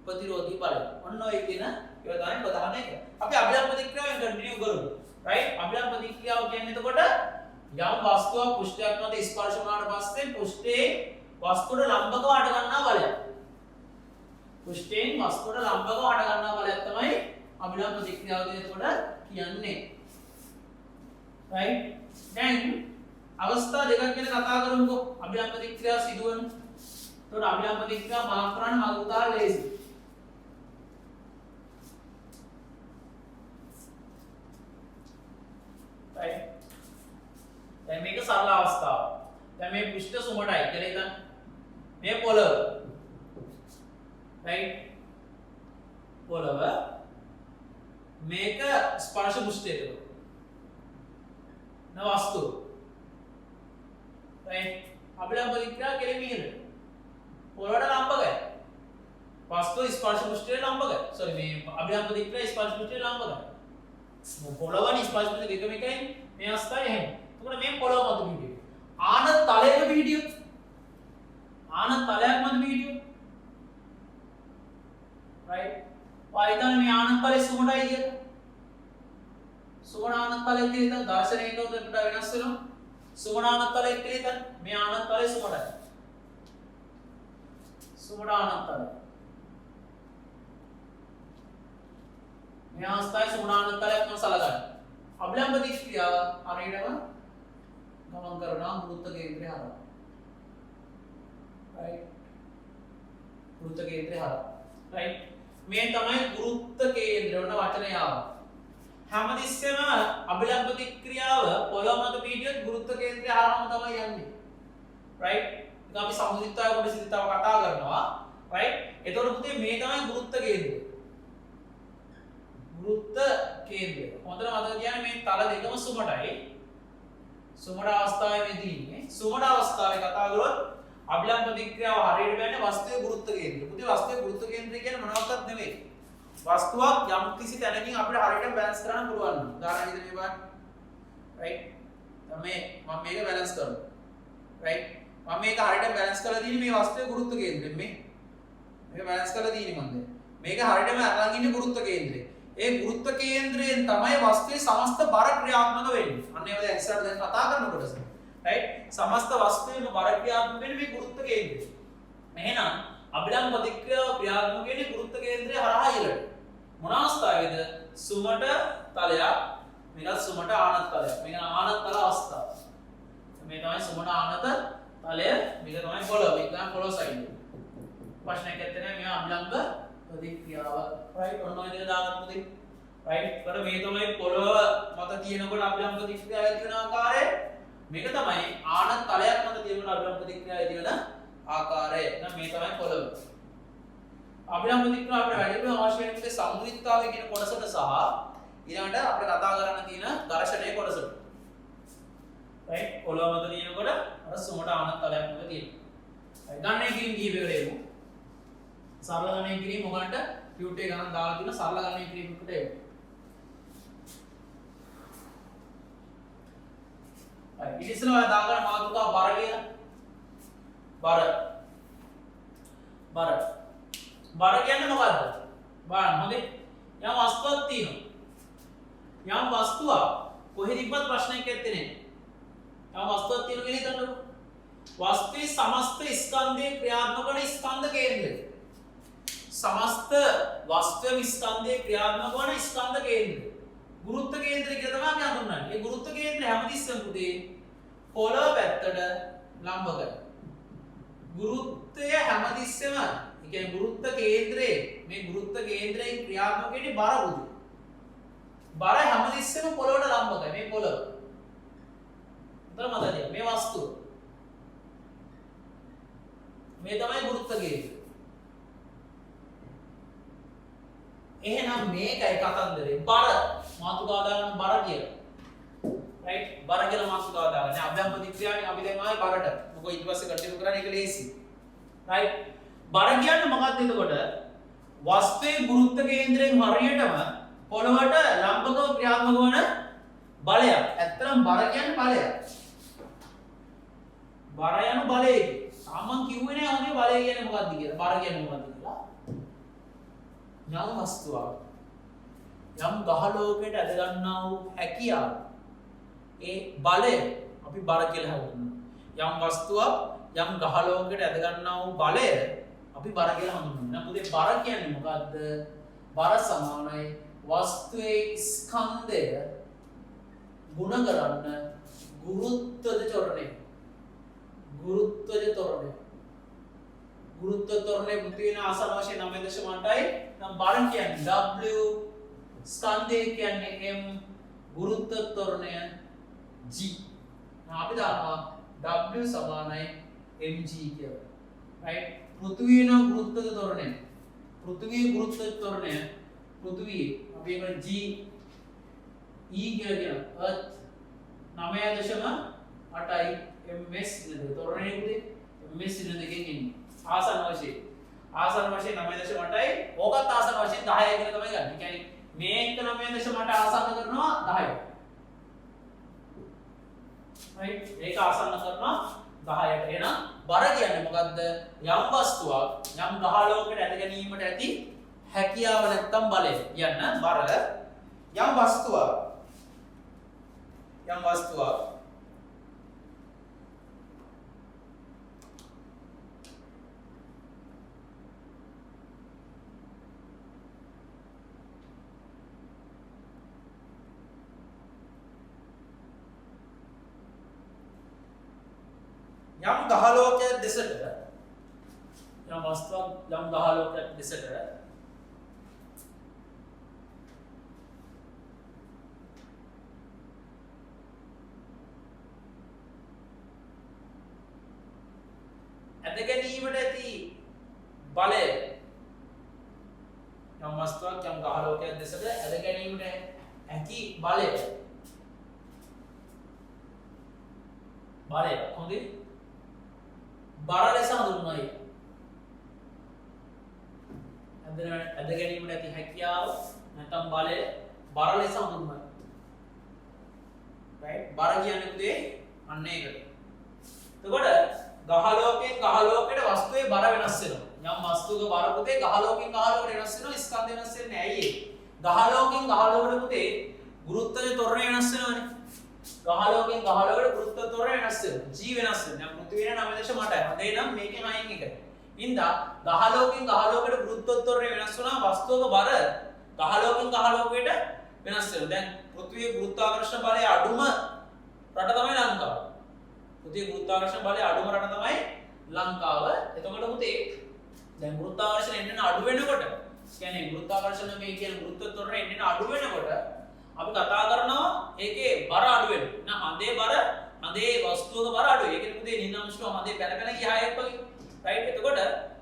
ප්‍රතිරෝධී බලය. ඔන්න ඔය කියන ඒවා තමයි ප්‍රධාන එක. අපි අභිලම්බ ප්‍රතික්‍රියාවෙන් කන්ටිනියු කරමු. රයිට්? අභිලම්බ ප්‍රතික්‍රියාව කියන්නේ එතකොට යම් වස්තුවක් පෘෂ්ඨයක් මත ස්පර්ශ වුණාට පස්සේ පෘෂ්ඨයේ වස්තුවට ලම්බකව අට ගන්නා බලය. පෘෂ්ඨයෙන් වස්තුවට ලම්බකව අට ගන්නා බලයක් තමයි අභිලම්බ ප්‍රතික්‍රියාවදී එතකොට කියන්නේ. right දැන් අවස්ථා දෙකක් ගැන කතා කරමුකෝ අභිලම්බ ප්‍රතික්‍රියාව සිදුවන. එතකොට අභිලම්බ ප්‍රතික්‍රියාව මාක් කරන්න මග උදාහරණ ලේසි. right දැන් මේක සරල අවස්ථාව. දැන් මේ පෘෂ්ඨ සුමටයි කියලා හිතන්න. මේ පොළව right පොළව මේක ස්පර්ශ පෘෂ්ඨයක වස්තු right අභිලම්බ ප්‍රතික්‍රියාව කෙරෙහි මිහිරට පොළවට ලම්බකයි වස්තු ස්පර්ශ පෘෂ්ඨයට ලම්බකයි sorry මේ අභිලම්බ ප්‍රතික්‍රියාව ස්පර්ශ පෘෂ්ඨයට ලම්බකයි පොළවනි ස්පර්ශ පෘෂ්ඨ දෙකම එකයි මේ අවස්ථාවේ එහෙම එතකොට මේ පොළව මත වීඩියෝ ආන තලයක වීඩියෝ ආන තලයක් මත වීඩියෝ right වයිතන මේ ආන තලයේ සුමටයි කියලා සුමන ආනත් තලයේ කියලා දර්ශනයක උඩට වෙනස් වෙනවා සුමන ආනත් තලයේ කියලා මේ ආනත් තලයේ සුමටයි සුමන ආනත් තලය මේ අවස්ථාවේ සුමන ආනත් තලයක් මම සලකන්නේ අභිලම්බ ප්‍රතික්‍රියාව හරියටම ගමන් කරනවා වෘත්ත කේන්ද්‍රය හරහා right වෘත්ත කේන්ද්‍රය හරහා right මේ තමයි වෘත්ත කේන්ද්‍රය වන වචනය ආවා හැමතිස්සෙම අභිලම්බ ප්‍රතික්‍රියාව පොළොව මත පීඩියොත් වෘත්ත කේන්ද්‍රය හරහාම තමයි යන්නේ right ඉතින් අපි සමුදිත්තාය කොට සිද්ධාව කතා කරනවා right එතකොට පුතේ මේ තමයි වෘත්ත කේන්ද්‍රය වෘත්ත කේන්ද්‍රය හොඳට මතක තියාගන්න මේ තල දෙකම සුමටයි සුමට අවස්ථාවේදී ඉන්නේ සුමට අවස්ථාවේ කතා කරොත් අභිලම්බ ප්‍රතික්‍රියාව හරියට බෑනේ වස්තුවේ වෘත්ත කේන්ද්‍රය පුතේ වස්තුවේ වෘත්ත කේන්ද්‍රය කියන්නේ මොනවත්වත් නෙවෙයි වස්තුවක් යම් කිසි තැනකින් අපිට හරියට බැලන්ස් කරන්න පුළුවන් නම් උදාහරණ විදිහට මේ බලන්න right දැන් මම මේක බැලන්ස් කරනවා right මම මේක හරියට බැලන්ස් කරලා තියෙන්නේ මේ වස්තුවේ ගුරුත්ව කේන්ද්‍රයෙන් මේක බැලන්ස් කරලා තියෙන්නේ මම දැන් මේක හරියටම අරන් ඉන්නේ ගුරුත්ව කේන්ද්‍රේ ඒ ගුරුත්ව කේන්ද්‍රයෙන් තමයි වස්තුවේ සමස්ත බර ක්‍රියාත්මක වෙන්නේ අන්න ඒවා දැන් ඉස්සරහට දැන් කතා කරනකොට right සමස්ත වස්තුවේම බර ක්‍රියාත්මක වෙන්නේ මේ ගුරුත්ව කේන්ද්‍රය එහෙනම් අභිලම්බ ප්‍රතික්‍රියාව ක්‍රියාත්මක වෙන්නේ ගුරුත්ව කේන්ද්‍රය හරහා ඉහළට මොන අවස්ථාවේද සුමට තලයක් මේක සුමට ආනත් තලයක් මේක ආනත් තල අවස්ථාව මේ තමයි සුමට ආනත තලය මේක තමයි පොළොව මේක තමයි පොළොව සයිඩ් එක ප්‍රශ්නයක් නැත්තේ නෑ මේ අභිලම්බ ප්‍රතික්‍රියාව right ඔන්න ඔය විදිහට දාගන්න පුතේ right කර මේ තමයි පොළොව මත තියෙනකොට අභිලම්බ ප්‍රතික්‍රියාව ඇති වෙන ආකාරය මේක තමයි ආනත් තලයක් මත තියෙනකොට අභිලම්බ ප්‍රතික්‍රියාව ඇති වෙන ආකාරය එහෙනම් මේ තමයි පොළොව අභිලම්බ ප්‍රතික්‍රියාව අපිට වැඩිපුර අවශ්‍ය වෙන විදිහේ සම්මුතිතාවය කියන කොටසට සහ ඊළඟට අපිට කතා කරන්න තියෙන ඝර්ෂණයේ කොටසට. right පොළොව මත තියෙනකොට අර සුමට ආනත් තලයක් මත තියෙනවා. ගණනය කිරීම කීපයකට එමු. සරල ගණනය කිරීම ඔයගන්ට ටියුට් එක ගණන් දාලා තියෙන සරල ගණනය කිරීමකට එමු. right ඉතින් ඔයා දාගන්න මාතෘකාව බර කියලා. බර කියන්නේ මොකද්ද? බලන්න හොඳේ. යම් වස්තුවක් තියෙනවා. යම් වස්තුවක් කොහෙද ඉබ්බත් ප්‍රශ්නයක් ඇත්තේ නැහැ. යම් වස්තුවක් තියෙනවා කියලා හිතන්නකො. වස්තුවේ සමස්ත ස්කන්ධයේ ක්‍රියාත්මක වන ස්කන්ධ කේන්ද්‍රය. සමස්ත වස්තුවේ ස්කන්ධයේ ක්‍රියාත්මක වන ස්කන්ධ කේන්ද්‍රය. ගුරුත්ව කේන්ද්‍රය කියලා තමයි අපි හඳුන්වන්නේ. මේ ගුරුත්ව කේන්ද්‍රය හැමතිස්සෙම පුතේ පොළොව පැත්තට ලම්බකයි. ගුරුත්වය හැමතිස්සෙම කියන්නේ ගුරුත්ව කේන්ද්‍රයේ මේ ගුරුත්ව කේන්ද්‍රයෙන් ක්‍රියාත්මක වෙන්නේ බර බුදු. බර හැමතිස්සෙම පොළොවට ලම්බකයි මේ පොළොව. උතර මතකද මේ වස්තුව. මේ තමයි ගුරුත්ව කේන්ද්‍රය. එහෙනම් මේකයි කතන්දරේ බර මාතෘකාව දාගන්න බර කියලා. right බර කියලා මාතෘකාව දාගන්න. දැන් අභ්‍යම්බ ප්‍රතික්‍රියාවේ අපි දැන් ආවේ බරට. මොකද ඊට පස්සේ කන්ටිනියු කරන්නේ ඒක ලේසි. right බර කියන්නේ මොකක්ද එතකොට? වස්තුවේ ගුරුත්ව කේන්ද්‍රයෙන් හරියටම පොළවට ලම්බ ක්‍රියාත්මක වන බලයක්. ඇත්තටම බර කියන්නේ බලයක්. බර යන බලය. සාමන් කිව්වේ නෑ ඔන්නේ බලය කියන්නේ මොකක්ද කියලා. බර කියන්නේ මොකක්ද කියලා. යම් වස්තුවක් යම් ගහලෝකයට ඇද ගන්නා වූ හැකියාව ඒ බලය අපි බර කියලා හඳුන්වනවා. යම් වස්තුවක් යම් ගහලෝකයට ඇද ගන්නා වූ බලය අපි බර කියලා හඳුන්වනවා. නමුත් ඒ බර කියන්නේ මොකද්ද? බර සමානයි වස්තුවේ ස්කන්ධය ගුණ කරන්න ගුරුත්වද චොරණය. ගුරුත්වද ත්වරණය. ගුරුත්ව ත්වරණය පෘථිවින ආසන වශයෙන් 9.8යි. නම් බර කියන්නේ W, ස්කන්ධය කියන්නේ M, ගුරුත්ව ත්වරණය G. අපි දන්නවා W සමානයි mg කියලා. right? පෘථිවින ගුරුත්ව ත්වරණය. පෘථිවියේ ගුරුත්ව ත්වරණය පෘථිවියේ අපි ඒකට G E කියලා කියනවා. Earth 9.8යි ms නේද? ත්වරණය උදේ ms නේද දෙකෙන් එන්නේ. ආසන වශයෙන් 9.8යි. ඕකත් ආසන වශයෙන් 10යි කියලා තමයි ගන්න. ඒ කියන්නේ මේක 9.8 ආසන්න කරනවා 10යි. right? ඒක ආසන්න කරනවා 10ට. එහෙනම් බර කියන්නේ මොකද්ද? යම් වස්තුවක් යම් ගහලෝකයකට ඇද ගැනීමට ඇති හැකියාව නැත්තම් බලය කියන්න බර. යම් වස්තුවක් යම් ගහලෝකයක් දෙසට යම් වස්තුවක් යම් ගහලෝකයක් දෙසට ඇද ගැනීමට ඇති බලය යම් වස්තුවක් යම් ගහලෝකයක් දෙසට ඇද ගැනීමට ඇති බලය හොඳයි බර ලෙස හඳුන්වයි. ඇද ගැනීමට ඇති හැකියාව නැත්නම් බලය බර ලෙස හඳුන්වයි. right? බර කියන්නේ උදේ අන්න ඒකට. එතකොට ගහලෝකයෙන් ගහලෝකයට වස්තුවේ බර වෙනස් වෙනවා. යම් වස්තුවක බර පුතේ ගහලෝකයෙන් ගහලෝකයට වෙනස් වෙනවා. ස්කන්ධ වෙනස් වෙන්නේ ඇයි ඒ? ගහලෝකයෙන් ගහලෝකයට පුතේ ගුරුත්වය ත්වරණය වෙනස් වෙනවනේ. ගහලෝකයෙන් ගහලෝකයට ගුරුත්ව ත්වරණය වෙනස් වෙනවා. G වෙනස් වෙනවා. දැන් පෘථිවිය 9.8යි. හදේ නම් මේකෙන් අයින් එක. ඉන්දා ගහලෝකයෙන් ගහලෝකයට ගුරුත්ව ත්වරණය වෙනස් වුණා වස්තුවක බර ගහලෝකයෙන් ගහලෝකයට වෙනස් වෙනවා. දැන් පෘථිවියේ ගුරුත්වාකර්ෂණ බලය අඩුම රට තමයි ලංකාව. පෘථිවියේ ගුරුත්වාකර්ෂණ බලය අඩුම රට තමයි ලංකාව. එතකොට පුතේ දැන් ගුරුත්වාකර්ෂණ එන්න අඩු වෙනකොට කියන්නේ ගුරුත්වාකර්ෂණ මේ කියන ගුරුත්ව ත්වරණය එන්න අඩු වෙනකොට අපි කතා කරනවා ඒකේ බර අඩු වෙනවා. හඳේ බර හඳේ වස්තුවක බර අඩුයි. ඒ කියන්නේ පුතේ නිනාංශක හඳේ පැන පැන ගියායක් වගේ. right? එතකොට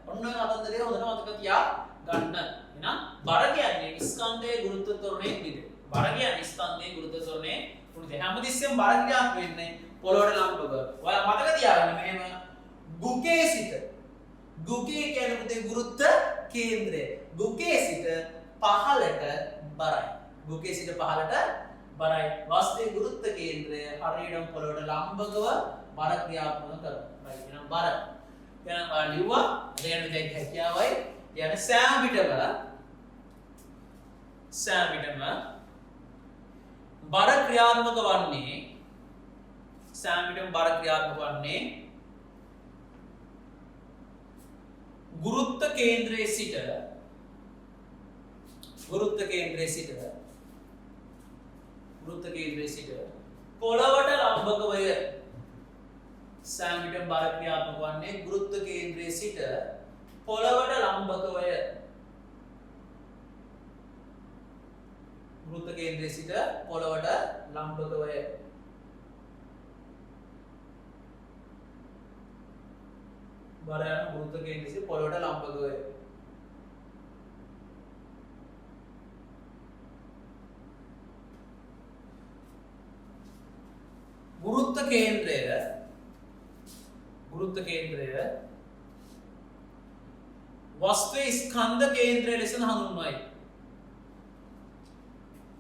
ඔන්න ඔය අතන්දරේ හොඳට මතක තියා ගන්න. එහෙනම් බර කියන්නේ ස්කන්ධයේ ගුරුත්ව ත්වරණයේ විදිහ. බර කියන්නේ ස්කන්ධයේ ගුරුත්ව ත්වරණයේ උනිත. හැමතිස්සෙම බර ක්‍රියාත්මක වෙන්නේ පොළොවට ලම්බව. ඔයාලා මතක තියාගන්න මෙහෙම ගුකේ සිට ගුකේ කියන්නේ පුතේ ගුරුත්ව කේන්ද්‍රය. ගුකේ සිට පහළට බරයි. ගුකේ සිට පහළට බරයි. වස්තුවේ ගුරුත්ව කේන්ද්‍රය හරියටම පොළොවට ලම්බකව බර ක්‍රියාත්මක කරනවා. right? එහෙනම් බර එහෙනම් ලිව්වා දැන් දෙයක් හැකියාවයි යන සෑම විටම බර ක්‍රියාත්මක වන්නේ ගුරුත්ව කේන්ද්‍රයේ සිට පොළවට ලම්බකවය සෑම විටම බර ක්‍රියාත්මක වන්නේ ගුරුත්ව කේන්ද්‍රයේ සිට පොළවට ලම්බකවය. ගුරුත්ව කේන්ද්‍රයේ සිට පොළවට ලම්බකවය. බර යන ගුරුත්ව කේන්ද්‍රයේ සිට පොළවට ලම්බකවය. ගුරුත්ව කේන්ද්‍රය වස්තුවේ ස්කන්ධ කේන්ද්‍රය ලෙස හඳුන්වයි.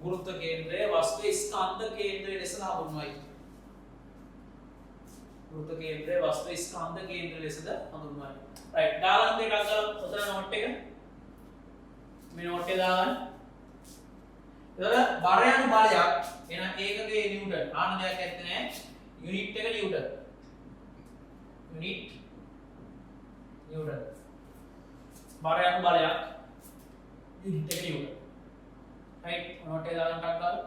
ගුරුත්ව කේන්ද්‍රය වස්තුවේ ස්කන්ධ කේන්ද්‍රය ලෙස හඳුන්වයි. ගුරුත්ව කේන්ද්‍රය වස්තුවේ ස්කන්ධ කේන්ද්‍රය ලෙසද හඳුන්වයි. රයිට්. දාගන්න දෙකක් ගාලා ඔතන නෝට් එක. මේ නෝට් එක දාගන්න. එතකොට බර යන බලයක් එහෙනම් ඒකකයේ නිව්ටන්. ආන දෙයක් ඇත්තේ නැහැ. යුනිට් එක නිව්ටන්. Unit Newton. බර යන බලයක් යුනිට් එක නිව්ටන්. right note එක දාගන්න ටක් ගාලා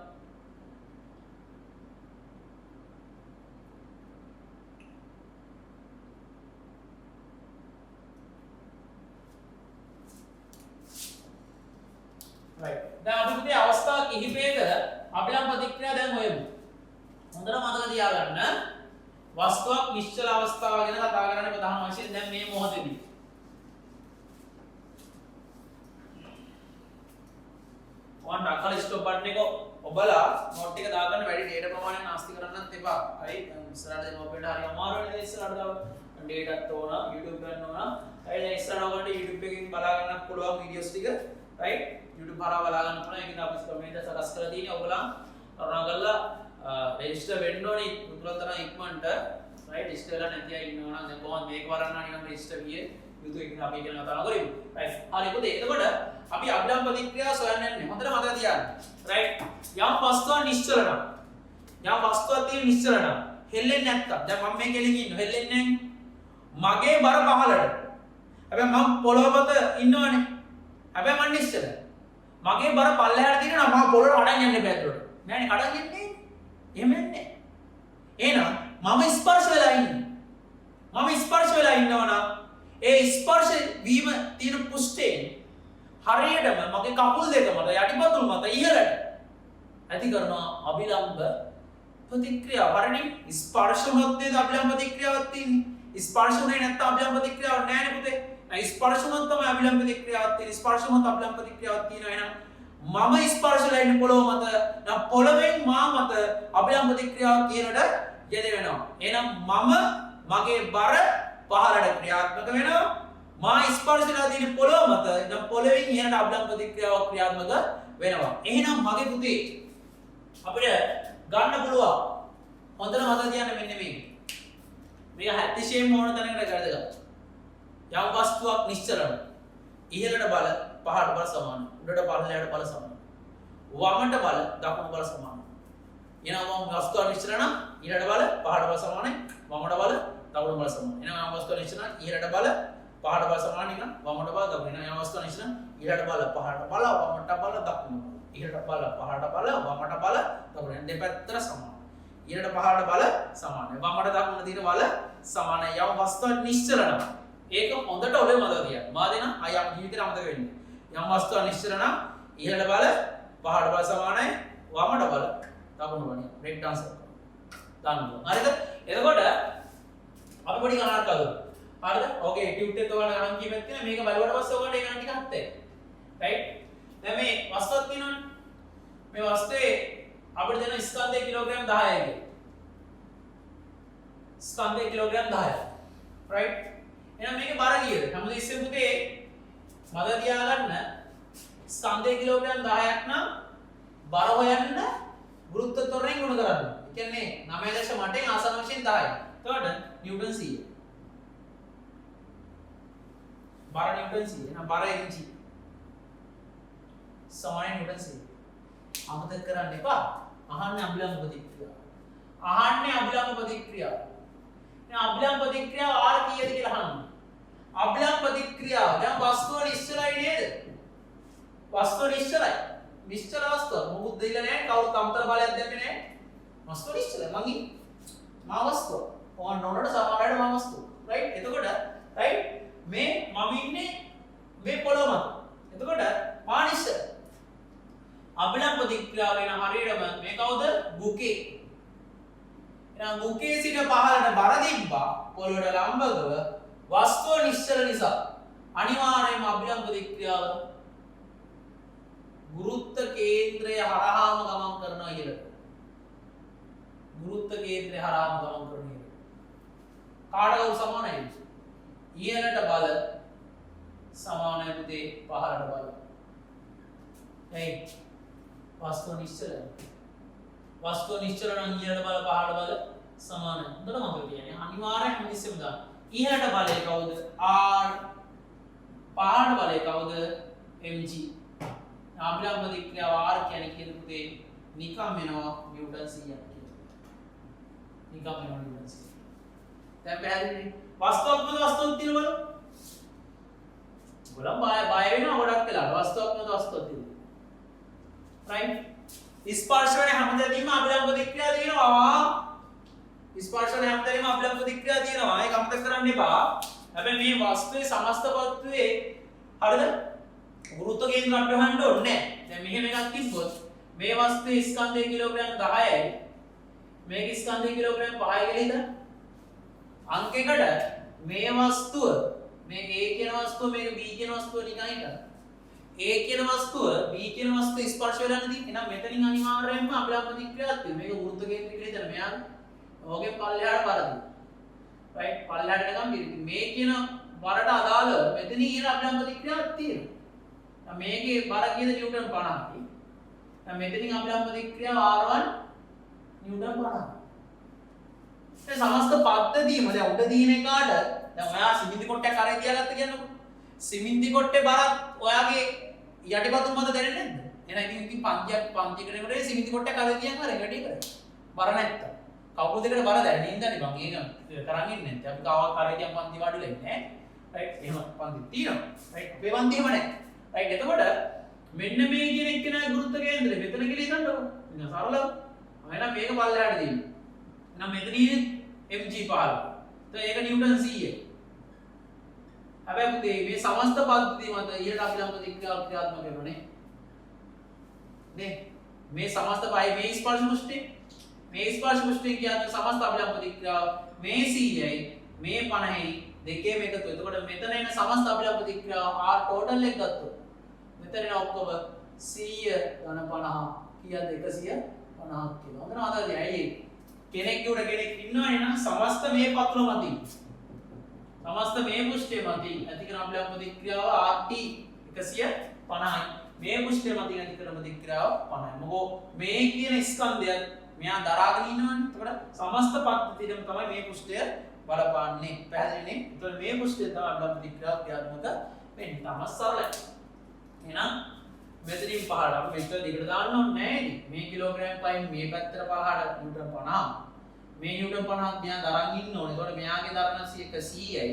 right දැන් අපි පුතේ අවස්ථා කිහිපයක අපිලම් ප්‍රතික්‍රියා දැන් හොයමු. හොඳට මතක තියාගන්න වස්තුවක් නිශ්චල අවස්ථාව ගැන කතා කරන්නේ ප්‍රධාන වශයෙන් දැන් මේ මොහොතේදී. ඔයාලට අකල් ස්ටොප් බටන් එක ඔබලා නෝට් එක දාගන්න වැඩි ඩේටා ප්‍රමාණයක් නාස්ති කරන්නත් එපා. හරි ඉස්සරහට දැන් ඔබට හරි අමාරු වෙන ඉස්සරහට දාව ඩේටාත් ඕන YouTube ගන්න ඕන. හරි දැන් ඉස්සරහට ඔයගොල්ලන්ට YouTube එකකින් බලා ගන්නත් පුළුවන් වීඩියෝස් ටික. right YouTube හරහා බලා ගන්න පුළුවන්. ඒකද අපි කමෙන්ට් සකස් කරලා තියෙන්නේ ඔයගොල්ලන් කරුණාකරලා රෙජිස්ටර් වෙන්න ඕනේ උතුරන් තරම් ඉක්මනට. right රෙජිස්ටර් වෙලා නැති අය ඉන්නවා නම් දැන් කොහොමද මේක වරන්නා නිකන් රෙජිස්ටර් විය යුතු එක අපි කියන කතාව කරමු. right හරි පුතේ එතකොට අපි අභිලම් ප්‍රතික්‍රියා සොයන්න යන්නේ. හොඳට මතක තියාගන්න. right යම් වස්තුවක් නිශ්චල නම් යම් වස්තුවක් තියෙන නිශ්චල නම් හෙල්ලෙන්නේ නැත්තම් දැන් මම මේ කෙලින් ඉන්නවා හෙල්ලෙන්නේ නැහැ. මගේ බර පහළට. හැබැයි මම පොළොව මත ඉන්නවනේ. හැබැයි මම නිශ්චලයි. මගේ බර පල්ලෙහාට තියෙනවා මම පොළොවට අඩන් යන්නේ බෑතුලට. නෑනේ අඩන් යන්නේ. එහෙම යන්නේ. එහෙනම් මම ස්පර්ශ වෙලා ඉන්නේ. මම ස්පර්ශ වෙලා ඉන්නවනම් ඒ ස්පර්ශ වීම තියෙන පුෂ්ඨයෙන් හරියටම මගේ කකුල් දෙක මත යටිපතුල් මත ඉහළට ඇති කරනවා අභිලම්බ ප්‍රතික්‍රියාව. හරිනේ ස්පර්ශ මැද්දේ අභිලම්බ ප්‍රතික්‍රියාවක් තියෙන්නේ. ස්පර්ශ උනේ නැත්නම් අභිලම්බ ප්‍රතික්‍රියාවක් නැහැ නේ පුතේ. ස්පර්ශ මත තමයි අභිලම්බ ප්‍රතික්‍රියාවක් තියෙන්නේ. ස්පර්ශ මත අභිලම්බ ප්‍රතික්‍රියාවක් තියෙනවා. එහෙනම් මම ස්පර්ශලා ඉන්නේ පොළොව මත. නම් පොළොවෙන් මා මත අභිලම්බ ප්‍රතික්‍රියාව කියනට යෙදෙනවා. එහෙනම් මම මගේ බර පහළට ක්‍රියාත්මක වෙනවා. මා ස්පර්ශලා තියෙන පොළොව මත නම් පොළොවෙන් ඉහළට අභිලම්බ ප්‍රතික්‍රියාවක් ක්‍රියාත්මක වෙනවා. එහෙනම් මගේ පුතේ අපිට ගන්න පුළුවන් හොඳට මතක තියාගන්න මෙන්න මේක. මේක හැතිශේම ඕන තැනකට වැදගත්. යම් වස්තුවක් නිශ්චල නම් ඉහළට බල පහළට බල සමානයි. උඩට පහළට බල සමානයි. වමට බල දකුණට බල සමානයි. එහෙනම් වස්තුවක් නිශ්චල නම් ඉහළට බල පහළට බල සමානයි. වමට බල දකුණට බල සමානයි. එහෙනම් වස්තුවක් නිශ්චල නම් ඉහළට බල පහළට බල සමානයි නම් වමට බල දකුණට. එහෙනම් වස්තුවක් නිශ්චල නම් ඉහළට බල පහළට බල වමට බල දකුණට. ඉහළට බල පහළට බල වමට බල දකුණට. දෙපැත්තට සමානයි. ඉහළට පහළට බල සමානයි. වමට දකුණට තියෙන බල සමානයි. යම් වස්තුවක් නිශ්චල නම් ඒක හොඳට ඔබේ මතක තියාගන්න. මා දෙන අයම් ජීවිතේට අමතක වෙන්නේ. යම් වස්තුවක් නිශ්චල නම් ඉහළට බල පහළට බල සමානයි. වමට බල දකුණට බල. රෙක්ට් ආන්සර්. දාන්න. හරිද? එතකොට අපි පොඩි ගණනක් අහමු. හරිද? ඕකේ ටියුට් එකේ ඔයාලා ගණන් කීපයක් තියෙනවා. මේක බලුවට පස්සේ ඔයාලට ඒ ගණන් ටික හත් වෙයි. රයිට්? දැන් මේ වස්තුවක් තියෙනවනේ. මේ වස්තුවේ අපිට දෙන ස්කන්ධය කිලෝග්‍රෑම් 10යි කියලා. ස්කන්ධය කිලෝග්‍රෑම් 10යි. රයිට්? එහෙනම් මේකේ බර කීයද? හැමදෙස්සෙම පුතේ මතක තියාගන්න ස්කන්ධය කිලෝග්‍රෑම් 10ක් නම් බර හොයන්න ගුරුත්ව ත්වරණයෙන් ගුණ කරන්න. ඒ කියන්නේ 9.8න් ආසන්න වශයෙන් 10යි. එතකොට නිව්ටන් 100. බර නිව්ටන් 100. එහෙනම් බර ඉංචි සමාන නිව්ටන් 100. අමතක කරන්න එපා. අහන්නේ අභිලම්බ ප්‍රතික්‍රියාව. අහන්නේ අභිලම්බ ප්‍රතික්‍රියාව. දැන් අභිලම්බ ප්‍රතික්‍රියාව R කීයද කියලා අහන්න. අභිලම්බ ප්‍රතික්‍රියාව දැන් වස්තුව නිශ්චලයි නේද? වස්තුව නිශ්චලයි. නිශ්චල වස්තුව මොකුත් දෙilla නැහැ. කවුරුත් අමතර බලයක් දැම්මේ නැහැ. වස්තුව නිශ්චලයි. මා වස්තුව. ඕන නොනට සමානයි මා වස්තුව. රයිට්? එතකොට රයිට් මේ මම ඉන්නේ මේ පොළොව මත. එතකොට මා නිශ්චල. අභිලම්බ ප්‍රතික්‍රියාව වෙන හරියටම මේ කවුද? බුකේ. එහෙනම් බුකේ සිට පහළට බර දිබ්බා පොළොවට ලම්බකව වස්තුව නිශ්චල නිසා අනිවාර්යයෙන්ම අභිලම්බ ප්‍රතික්‍රියාව ගුරුත්ව කේන්ද්‍රය හරහාම ගමන් කරනවා කියලා. ගුරුත්ව කේන්ද්‍රය හරහාම ගමන් කරනවා කියලා. කාටද සමානයි? ඉහළට බල සමානයි පුතේ පහළට බල. එයි වස්තුව නිශ්චලයි. වස්තුව නිශ්චල නම් ඉහළට බල පහළට බල සමානයි. හොඳට මතක තියාගන්න. අනිවාර්යයෙන්ම හැමතිස්සෙම දාන්න. ඉහළට බලය කවුද? R. පහළට බලය කවුද? mg. අභිලම්බ ප්‍රතික්‍රියාව R කියන්නේ කියන පුතේ නිකම් වෙනවා නිව්ටන් 100ක් කියලා. නිකම් වෙනවා නිව්ටන් 100. දැන් පැහැදිලිනේ. වස්තුවක්මද වස්තුවක් තියෙන බලමු. ගොඩක් බය වෙනවා ගොඩක් වෙලාවට වස්තුවක්මද වස්තුවක් තියෙන. right? ස්පර්ශ වෙන හැමදේම අභිලම්බ ප්‍රතික්‍රියාව තියෙනවා. ස්පර්ශ වෙන හැමදේම අභිලම්බ ප්‍රතික්‍රියාව තියෙනවා. ඒක අමතක කරන්න එපා. හැබැයි මේ වස්තුවේ සමස්ත පත්වයේ හරිද? ගුරුත්ව කේන්ද්‍ර අපිට හොයන්න ඕනේ නැහැ. දැන් මෙහෙම එකක් තිබ්බොත් මේ වස්තුවේ ස්කන්ධය කිලෝග්‍රෑම් 10යි. මේකේ ස්කන්ධය කිලෝග්‍රෑම් 5යි කියලා හිතන්න. අංකයකට මේ වස්තුව මේ A කියන වස්තුව මේක B කියන වස්තුව නිකන් හිතන්න. A කියන වස්තුව B කියන වස්තුව ස්පර්ශ වෙලා නැති. එහෙනම් මෙතනින් අනිවාර්යයෙන්ම අභිලම්බ ප්‍රතික්‍රියාවක් තියෙනවා. මේක වෘත්ත කේන්ද්‍ර කියලා හිතන්න. මෙයා ඕකේ පල්ලෙහාට පරදි. right? පල්ලෙහාට නිකන් පිළිති. මේ කියන වරට අදාළ මෙතනින් ඉර අභිලම්බ ප්‍රතික්‍රියාවක් තියෙනවා. දැන් මේකේ බර කීයද නිව්ටන් 50යි. දැන් මෙතනින් අභිලම්බ ප්‍රතික්‍රියාව R1 නිව්ටන් 50යි. දැන් සමස්ත පද්ධතියම දැන් උඩ දින එකාට දැන් ඔයා සිමෙන්ති කොටයක් අරන් තියාගත්ත කියන්නකො. සිමෙන්ති කොටේ බරත් ඔයාගේ යටිපතුල් මත දැනෙන්නේ නැද්ද? එහෙනම් ඉතින් පන්තියකට නෙමෙයි සිමෙන්ති කොටයක් අරන් තියන් හරි වැඩි කරේ. බර නැත්තම්. කවුරු දෙකට බර දැනෙන්නේ ඉඳන්නේ බං. ඒක කරන් ඉන්නේ නැත්නම් අපි කාවක් කරේ තියන් පන්ති වඩුලා ඉන්නේ ඈ. රයිට් එහෙම පන්ති තියෙනවා. රයිට් අපේ පන්ති එහෙම නැහැ. රයිට් එතකොට මෙන්න මේ කියන එක්කෙනා ගුරුත්ව කේන්ද්‍රය මෙතන කියලා හිතන්නකො. නිකන් සරලව. එහෙනම් මේක පල්ලෙහාට දෙන්න. එහෙනම් මෙතනින් mg 15. ඒක නිව්ටන් 100යි. හැබැයි පුතේ මේ සමස්ත පද්ධතිය මත ඉහළට අභිලම්බ ප්‍රතික්‍රියාව ක්‍රියාත්මක වෙනවනේ. නේ? මේ සමස්ත පයි මේ ස්පර්ශ මුෂ්ටි මේ ස්පර්ශ මුෂ්ටි කියන්නේ සමස්ත අභිලම්බ ප්‍රතික්‍රියාව මේ 100යි මේ 50යි දෙකේම එකතු. එතකොට මෙතන එන සමස්ත අභිලම්බ ප්‍රතික්‍රියාව R ටෝටල් එක ගත්තොත් මෙතන එන ඔක්කොම 100 ධන 50 කීයද 150 කියලා. හොඳට මතකද? ඇයි කෙනෙක් උඩ කෙනෙක් ඉන්නවා එන සමස්ත මේ පත්‍ර මතින් සමස්ත මේ මුෂ්ටිය මතින් ඇති කරන අභිලම්බ ප්‍රතික්‍රියාව RT 150යි. මේ මුෂ්ටිය මතින් ඇති කරන ප්‍රතික්‍රියාව 50යි. මොකෝ මේ කියන ස්කන්ධයත් මෙයා දරාගෙන ඉන්නවනේ. එතකොට සමස්ත පද්ධතියම තමයි මේ මුෂ්ටිය බලපාන්නේ. පැහැදිලිනේ? එතකොට මේ මුෂ්ටිය තමයි අභිලම්බ ප්‍රතික්‍රියාව ක්‍රියාත්මක වෙන්නේ. තමයි සරලයි. එහෙනම් මෙතනින් පහළට අපි මෙතන දෙකට දාන්න ඕනේ නෑනේ. මේ කිලෝග්‍රෑම් පයින් මේ පැත්තට පහළට නිව්ටන් 50. මේ නිව්ටන් 50ක් මෙයා දරන් ඉන්න ඕනේ. එතකොට මෙයාගේ දරන 100යි.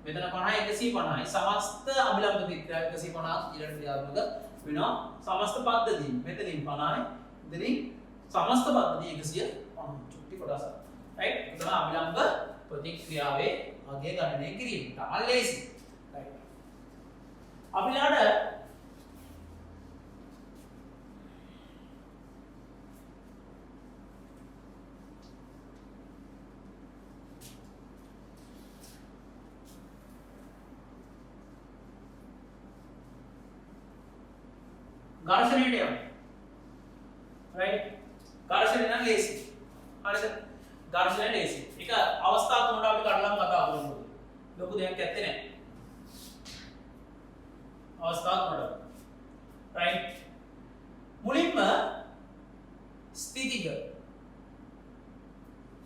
මෙතන 50 150යි. සමස්ත අභිලම්බ ප්‍රතික්‍රියාව 150ක් ඊළඟ ක්‍රියාත්මක වෙනවා. සමස්ත පද්ධතිය මෙතනින් 50යි. මෙතනින් සමස්ත පද්ධතිය 150. චුට්ටි කොටස. රයිට්? එතන අභිලම්බ ප්‍රතික්‍රියාවේ අගය ගණනය කිරීම. තමයි ලේසි. රයිට්. අපිලාට घर्षणයට යනවා. right? घर्षණය නම් ලේසි. හරිද? घर्षණය ලේසි. ඒක අවස්ථා තුනකට අපි කඩලම කතා කරමු. ලොකු දෙයක් ඇත්තේ නැහැ. අවස්ථා තුනකට. right? මුලින්ම ස්ථිතික.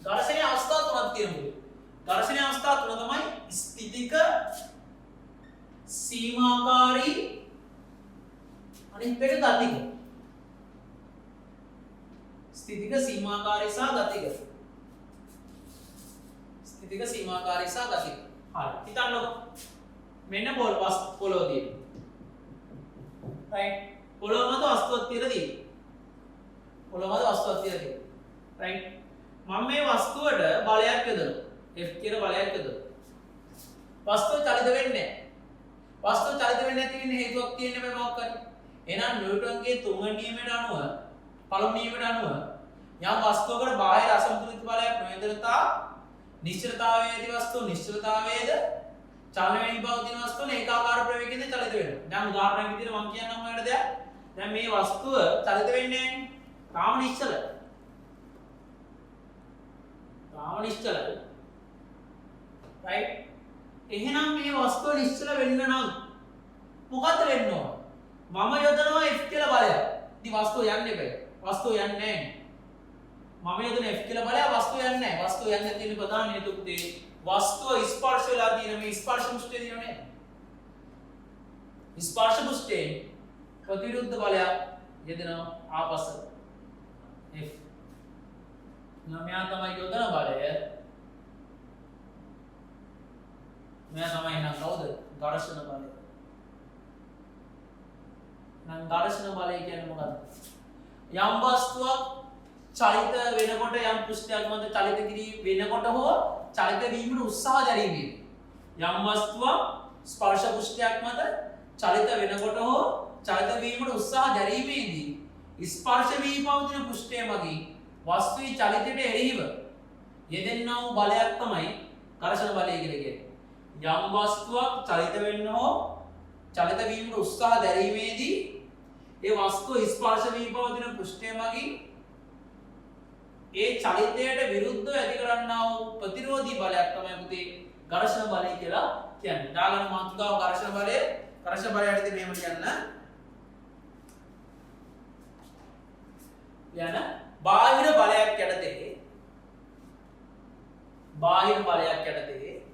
घर्षණයේ අවස්ථා තුනක් තියෙනවා. घर्षණයේ අවස්ථා තුන තමයි ස්ථිතික, සීමාකාරී අනිත් එක ගතික. ස්ථිතික, සීමාකාරී සහ ගතික. ස්ථිතික, සීමාකාරී සහ ගතික. හරි. හිතන්නකො. මෙන්න පොළොව තියෙනවා. right? පොළොව මත වස්තුවක් තියලා තියෙනවා. පොළොව මත වස්තුවක් තියලා තියෙනවා. right? මම මේ වස්තුවට බලයක් යොදනවා. F කියන බලයක් යොදනවා. වස්තුව චලිත වෙන්නේ නැහැ. වස්තුව චලිත වෙන්නේ නැති වෙන හේතුවක් තියෙන්නේ මේ මොකක් කරේ? එහෙනම් නිව්ටන්ගේ තුන්වෙනි නියමයට අනුව පළමු නියමයට අනුව යම් වස්තුවකට බාහිර අසමතුලිත බලයක් නොයදෙනතා නිශ්චලතාවයේ ඇති වස්තුව නිශ්චලතාවයේද චලන වෙමින් පවතින වස්තුව ඒකාකාර ප්‍රවේගයෙන් චලිත වෙනවා. දැන් උදාහරණයක් විදිහට මම කියන්නම් ඔයාලට දෙයක්. දැන් මේ වස්තුව චලිත වෙන්නේ නැහැ. තාම නිශ්චලයි. තාම නිශ්චලයි. right? එහෙනම් මේ වස්තුව නිශ්චල වෙන්න නම් මොකද්ද වෙන්න ඕන? මම යොදනවා F කියලා බලයක්. ඉතින් වස්තුව යන්නේ බෑ. වස්තුව යන්නේ නැහැ. මම යොදන F කියලා බලය වස්තුව යන්නේ නැහැ. වස්තුව යන්නේ නැති ඉන්න ප්‍රධාන හේතුව පුතේ වස්තුව ස්පර්ශ වෙලා තියෙන මේ ස්පර්ශ මුෂ්ටිය දිනන්නේ. ස්පර්ශ මුෂ්ටියෙන් ප්‍රතිවිරුද්ධ බලයක් යෙදෙනවා ආපස්සට. F. මෙයා තමයි යොදන බලය. මෙයා තමයි එහෙනම් කවුද? ඝර්ෂණ බලය. නම් ඝර්ෂණ බලය කියන්නේ මොකක්ද? යම් වස්තුවක් චලිත වෙනකොට යම් පෘෂ්ඨයක් මත චලිත කිරීම වෙනකොට හෝ චලිත වීමට උත්සාහ දැරීමේ යම් වස්තුවක් ස්පර්ශ පෘෂ්ඨයක් මත චලිත වෙනකොට හෝ චලිත වීමට උත්සාහ දැරීමේදී ස්පර්ශ වී පවතින පෘෂ්ඨය මගින් වස්තුවේ චලිතයට එරෙහිව යෙදෙනා වූ බලයක් තමයි ඝර්ෂණ බලය කියලා කියන්නේ. යම් වස්තුවක් චලිත වෙන්න හෝ චලිත වීමට උත්සාහ දැරීමේදී ඒ වස්තුව ස්පර්ශ වී පවතින පෘෂ්ඨය මගින් ඒ චලිතයට විරුද්ධව ඇති කරන්නා වූ ප්‍රතිරෝධී බලයක් තමයි පුතේ ඝර්ෂණ බලය කියලා කියන්නේ. දාගන්න මාතෘකාව ඝර්ෂණ බලය. ඝර්ෂණ බලය යටතේ මෙහෙම කියන්න. යන බාහිර බලයක් යටතේ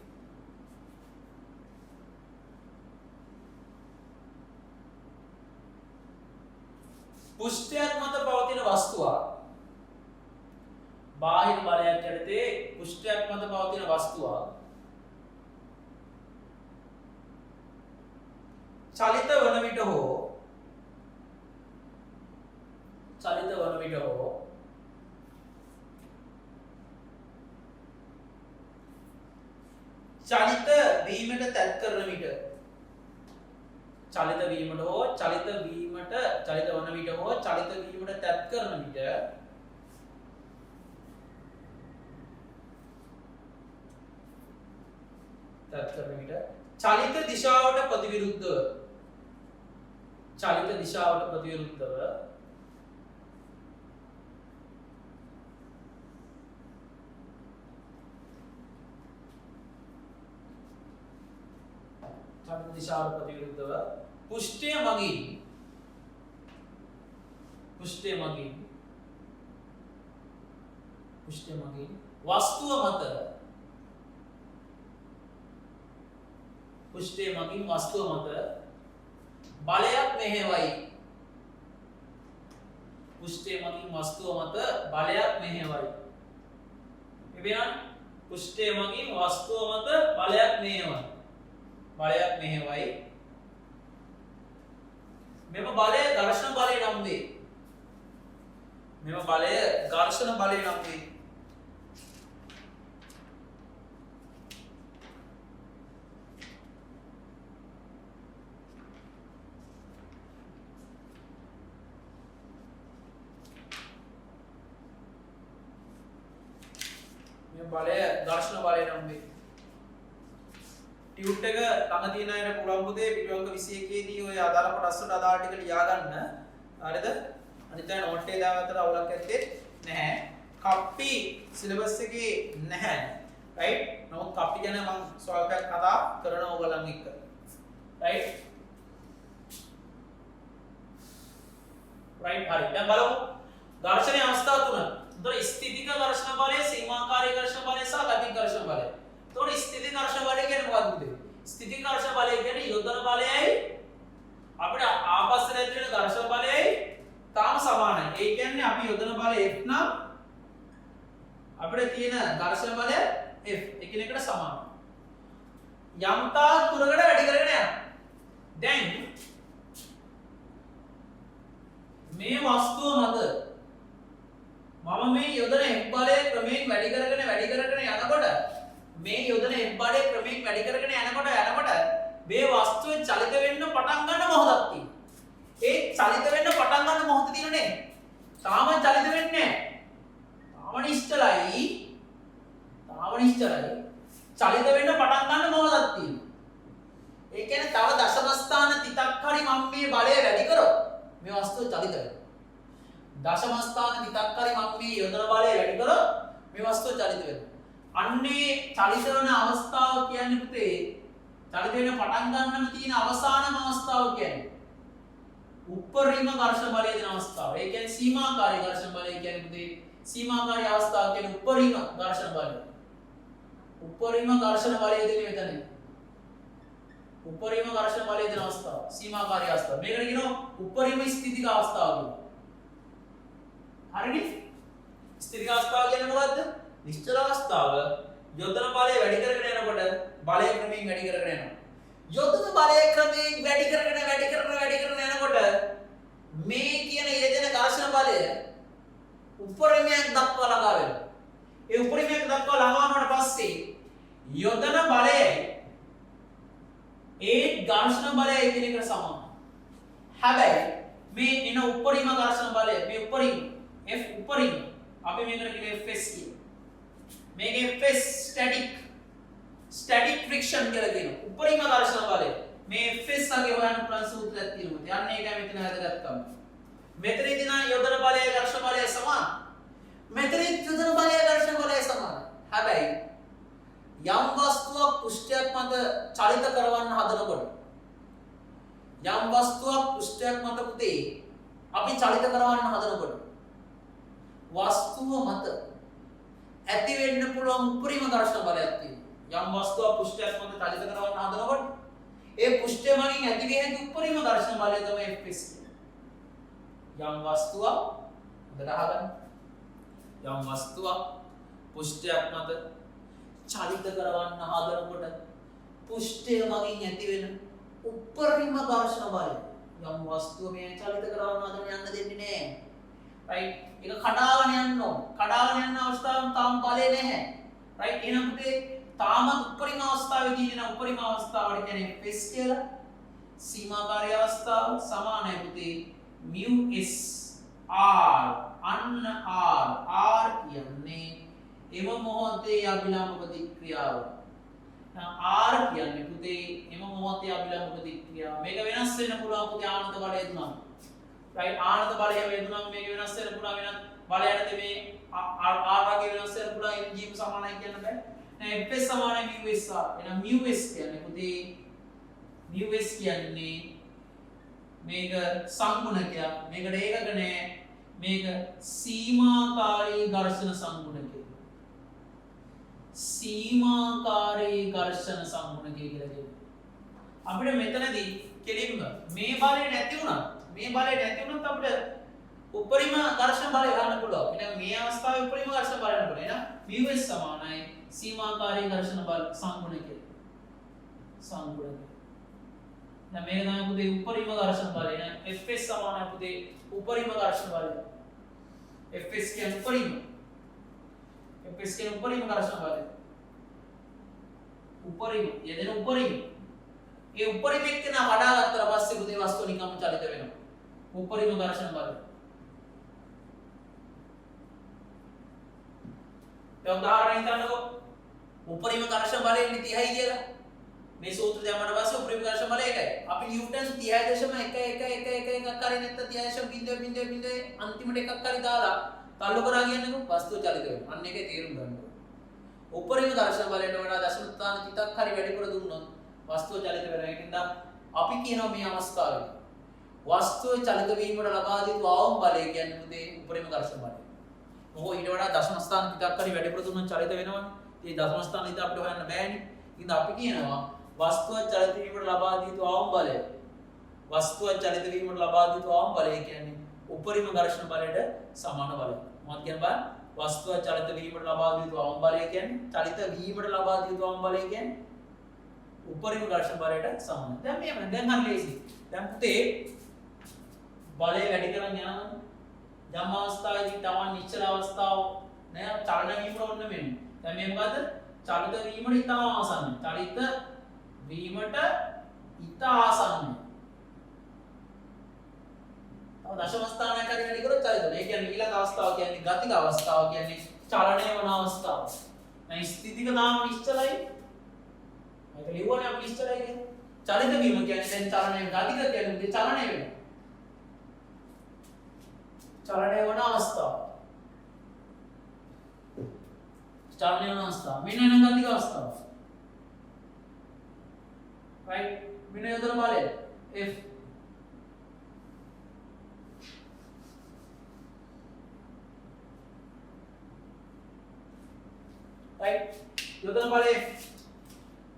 පුෂ්ඨයක් මත පවතින වස්තුවක් බාහිර බලයක් යටතේ පුෂ්ඨයක් මත පවතින වස්තුවක් චලිත වන විට හෝ චලිත වීමට තැත් කරන විට චලිත වන විට හෝ චලිත වීමට තැත් කරන විට චලිත දිශාවට ප්‍රතිවිරුද්ධව පුෂ්ඨය මගින් වස්තුව මත බලයක් මෙහෙවයි. මෙම බලය ඝර්ෂණ බලය නම් වේ. ටියුට් එක ළඟ තියෙන අයට පුළුවන් පුතේ පිටුවංක 21 දී ඔය අදාළ කොටස් වලට අදාළ ටික ලියා ගන්න. හරිද? අනිත් අය නෝට් එක දාගත්තට අවුලක් නැත්තේ නැහැ. කප්පි සිලබස් එකේ නැහැ. රයිට්? නමුත් කප්පි ගැන මම ස්වල්පයක් කතා කරනවා ඔයගලන් එක්ක. රයිට්? හරි. දැන් බලමු ඝර්ෂණයේ අවස්ථා තුන. උතර ස්ථිතික ඝර්ෂණ බලය, සීමාකාරී ඝර්ෂණ බලය සහ ගතික ඝර්ෂණ බලය. එතකොට ස්ථිතික ඝර්ෂණ බලය කියන්නේ මොකක්ද? ස්ථිතික ඝර්ෂණ බලය කියන්නේ යොදන බලයයි අපිට ආපස්සට ඇති වෙන ඝර්ෂණ බලයයි තාම සමානයි. ඒ කියන්නේ අපි යොදන බලය F නම් අපිට තියෙන ඝර්ෂණ බලය F එකිනෙකට සමානයි. යම් තාක් දුරකට වැඩි කරගෙන යනවා. දැන් මේ වස්තුව මත මම මේ යොදන F බලය ක්‍රමයෙන් වැඩි කරගෙන යනකොට මේ යොදන F බලය ක්‍රමයෙන් වැඩි කරගෙන යනකොට මේ වස්තුවේ චලිත වෙන්න පටන් ගන්න මොහොතක් තියෙනවා. ඒ චලිත වෙන්න පටන් ගන්න මොහොත තියෙනනේ. තාම චලිත වෙන්නේ නැහැ. තාම නිශ්චලයි. චලිත වෙන්න පටන් ගන්න මොහොතක් තියෙනවා. ඒ කියන්නේ තව දශම ස්ථාන 30ක් හරි මම මේ බලය වැඩි කරොත් මේ වස්තුව චලිත වෙනවා. දශම ස්ථාන 30ක් හරි මම මේ යොදන බලය වැඩි කරොත් මේ වස්තුව චලිත වෙනවා. අන්නේ චලිත වෙන අවස්ථාව කියන්නේ පුතේ චලිත වෙන පටන් ගන්නම තියෙන අවසානම අවස්ථාව කියන්නේ උපරිම ඝර්ෂණ බලය දෙන අවස්ථාව. ඒ කියන්නේ සීමාකාරී ඝර්ෂණ බලය කියන්නේ පුතේ සීමාකාරී අවස්ථාව කියන්නේ උපරිම ඝර්ෂණ බලය. උපරිම ඝර්ෂණ බලය දෙන්නේ මෙතන. උපරිම ඝර්ෂණ බලය දෙන අවස්ථාව සීමාකාරී අවස්ථාව. මේකට කියනවා උපරිම ස්ථිතික අවස්ථාව කියලා. හරිනේ? ස්ථිතික අවස්ථාව කියන්නේ මොකද්ද? නිශ්චල අවස්ථාව යොදන බලය වැඩි කරගෙන යනකොට බලය ක්‍රමයෙන් වැඩි කරගෙන යනවා. යොදන බලය ක්‍රමයෙන් වැඩි කරගෙන යනකොට මේ කියන යෙදෙන ඝර්ෂණ බලය උපරිමයක් දක්වා ළඟා වෙනවා. ඒ උපරිමයක් දක්වා ළඟා වුණාට පස්සේ යොදන බලයයි ඒ ඝර්ෂණ බලයයි කියන එකට සමානයි. හැබැයි මේ එන උපරිම ඝර්ෂණ බලය මේ උපරිම F උපරිම අපි මේකට කියන්නේ Fs කියලා. මේක Fs ස්ටැටික් ෆ්‍රික්ෂන් කියලා කියනවා. උපරිම ඝර්ෂණ බලය. මේ Fs අගේ හොයන්න පුළුවන් සූත්‍රයක් තියෙනවා. යන්න ඒකයි මෙතන හදගත්තම. මෙතනදී නම් යොදන බලය ඝර්ෂණ බලය සමාන. මෙතනදී යොදන බලය ඝර්ෂණ බලය සමාන. හැබැයි යම් වස්තුවක් පෘෂ්ඨයක් මත චලිත කරවන්න හදනකොට යම් වස්තුවක් පෘෂ්ඨයක් මත පුතේ අපි චලිත කරවන්න හදනකොට වස්තුව මත ඇති වෙන්න පුළුවන් උපරිම ඝර්ෂණ බලයක් තියෙනවා. යම් වස්තුවක් පෘෂ්ඨයක් මත චලිත කරවන්න හදනකොට ඒ පෘෂ්ඨය මගින් ඇති වෙන උපරිම ඝර්ෂණ බලය තමයි Fs. යම් වස්තුවක් හොඳට අහගන්න. යම් වස්තුවක් පෘෂ්ඨයක් මත චලිත කරවන්න හදනකොට පෘෂ්ඨය මගින් ඇති වෙන උපරිම ඝර්ෂණ බලය යම් වස්තුව මේ චලිත කරවන්න හදන යන්න දෙන්නේ නැහැ. රයිට්? ඒක කඩාගෙන යන්න ඕන. කඩාගෙන යන අවස්ථාවක් තාම බලය නැහැ. රයිට්? එහෙනම් පුතේ තාම උපරිම අවස්ථාවේදී ඉන්න උපරිම අවස්ථාවට කියන්නේ Fs කියලා. සීමාකාරී අවස්ථාව සමානයි පුතේ mu s r අන්න r කියන්නේ එම මොහොතේ අභිලම්බ ප්‍රතික්‍රියාව. R කියන්නේ පුතේ එම මොහොතේ අභිලම්බ ප්‍රතික්‍රියාව. මේක වෙනස් වෙන්න පුළුවන් පුතේ ආනන්ද බලය දුන්නා. රයිට්? ආනන්ද බලය වේදුනම මේක වෙනස් වෙන්න පුළුවන් වෙනත් බලයට මේ R වගේ වෙනස් වෙන්න පුළුවන් mg සමානයි කියන්න බෑ. නෑ Fs සමානයි mu s r. එහෙනම් mu s කියන්නේ පුතේ mu s කියන්නේ මේක සංගුණකයක්. මේකට ඒකක නෑ. මේක සීමාකාරී ඝර්ෂණ සංගුණකයක්. සීමාකාරී ඝර්ෂණ සංගුණකය කියලා කියනවා. අපිට මෙතනදී කෙලින්ම මේ බලය නැති වුණා. මේ බලය නැති වුණොත් අපිට උපරිම ඝර්ෂණ බලය ගන්න පුළුවන්. එහෙනම් මේ අවස්ථාවේ උපරිම ඝර්ෂණ බලන්න පුළුවන්. එහෙනම් μs සමානයි සීමාකාරී ඝර්ෂණ බල සංගුණකය. සංගුණකය. දැන් මේක තමයි පුතේ උපරිම ඝර්ෂණ බලය. එහෙනම් Fs සමානයි පුතේ උපරිම ඝර්ෂණ බලය. Fs කියන්නේ උපරිම. Fs කියන්නේ උපරිම ඝර්ෂණ බලය. උපරිම යෙදෙන උපරිම. ඒ උපරිම එක්කන වඩා ගත්තට පස්සේ පුතේ වස්තුව නිකම්ම චලිත වෙනවා. උපරිම ඝර්ෂණ බලය. දැන් උදාහරණයක් ගන්නකො උපරිම ඝර්ෂණ බලය ඉන්නේ 30යි කියලා. මේ සූත්‍ර දැම්මම පස්සේ උපරිම ඝර්ෂණ බලය එකයි. අපි නිව්ටන් 30.1 කරේ නැත්නම් 30.0 අන්තිමට එකක් හරි දාලා තල්ලු කරා කියන්නකො වස්තුව චලිත වෙනවා. අන්න ඒකේ තේරුම් ගන්න ඕනේ. උපරිම ඝර්ෂණ බලයට වඩා දශම ස්ථාන 30ක් හරි වැඩිපුර දුන්නොත් වස්තුව චලිත වෙනවා. ඒකින්ද අපි කියනවා මේ අවස්ථාවේදී වස්තුව චලිත වීමට ලබා දීපු ආවම් බලය කියන්නේ පුතේ උපරිම ඝර්ෂණ බලය. මොකෝ ඊට වඩා දශම ස්ථාන 30ක් හරි වැඩිපුර දුන්නොත් චලිත වෙනවනේ. ඒ දශම ස්ථාන 30 අපිට හොයන්න බෑනේ. ඒකින්ද අපි කියනවා වස්තුව චලිත වීමට ලබා දීපු ආවම් බලය. වස්තුව චලිත වීමට ලබා දීපු ආවම් බලය කියන්නේ උපරිම ඝර්ෂණ බලයට සමාන බලයක්. මොකක්ද කියන්නේ බලන්න. වස්තුව චලිත වීමට ලබා දීපු ආවම් බලය කියන්නේ චලිත වීමට ලබා දීපු ආවම් බලය කියන්නේ උපරිම ඝර්ෂණ බලයට සමානයි. දැන් මේව දැන් හරි ලේසි. දැන් පුතේ බලය වැඩි කරන් යනවා. යම් අවස්ථාවේදී තමන් නිශ්චල අවස්ථාව නෑ චලන වීමට ඕන වෙන්නේ. දැන් මේ මොකද්ද? චලිත වීමට ඉතා ආසන්නයි. චලිත වීමට ඉතා ආසන්නයි. තව දශම ස්ථානයක් හරි වැඩි කරොත් චලිත වෙනවා. ඒ කියන්නේ ඊළඟ අවස්ථාව කියන්නේ ගතික අවස්ථාව කියන්නේ චලනය වන අවස්ථාව. දැන් ස්ථිතික නාම නිශ්චලයි. මේක ලියුවනේ අපි නිශ්චලයි කියන්නේ. චලිත වීම කියන්නේ දැන් චලනය ගතික කියන්නේ චලනය වෙනවා. චලනය වන අවස්ථාව. චලනය වන අවස්ථාව. මෙන්න එන ගතික අවස්ථාව. right මෙන්න යොදන බලය F right යොදන බලය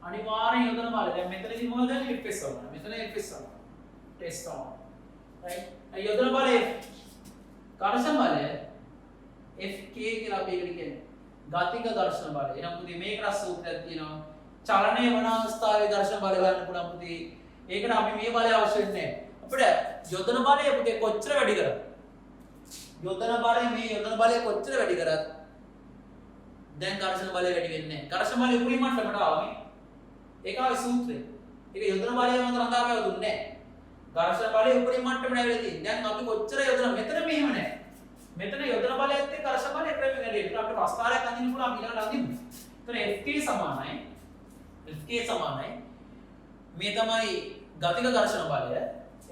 අනිවාර්යෙන් යොදන බලය දැන් මෙතනදී මොකද දැන් Fs වුණා මෙතන Fs වුණා ටෙස්ට් වුණා right යොදන බලය ඝර්ෂණ බලය Fk කියලා අපි ඒකට කියන්නේ ගතික ඝර්ෂණ බලය එහෙනම් පුතේ මේකට සූත්‍රයක් තියෙනවා චලනය වන අවස්ථාවේ ඝර්ෂණ බලය ගන්න පුළුවන් පුතේ ඒකට අපි මේ බලය අවශ්‍ය වෙන්නේ නැහැ අපිට යොදන බලය පුතේ කොච්චර වැඩි කරත් යොදන බලය මේ යොදන බලය කොච්චර වැඩි කරත් දැන් ඝර්ෂණ බලය වැඩි වෙන්නේ නැහැ. ඝර්ෂණ බලය උපරිම මට්ටමට ආවා මේ. ඒක ආවේ සූත්‍රය. ඒක යොදන බලය මත රඳාපෑව දුන්නේ නැහැ. ඝර්ෂණ බලය උපරිම මට්ටමට ඇවිල්ලා තියෙන්නේ. දැන් අපි කොච්චර යොදන මෙතන මෙහෙම නැහැ. මෙතන යොදන බලයත් එක්ක ඝර්ෂණ බලය ක්‍රමයෙන් වැඩි වෙනවා. අපිට ප්‍රස්ථාරයක් අඳින්න පුළුවන් අපි ළඟට අඳින්න. එතන Fk සමානයි. Fk සමානයි. මේ තමයි ගතික ඝර්ෂණ බලය.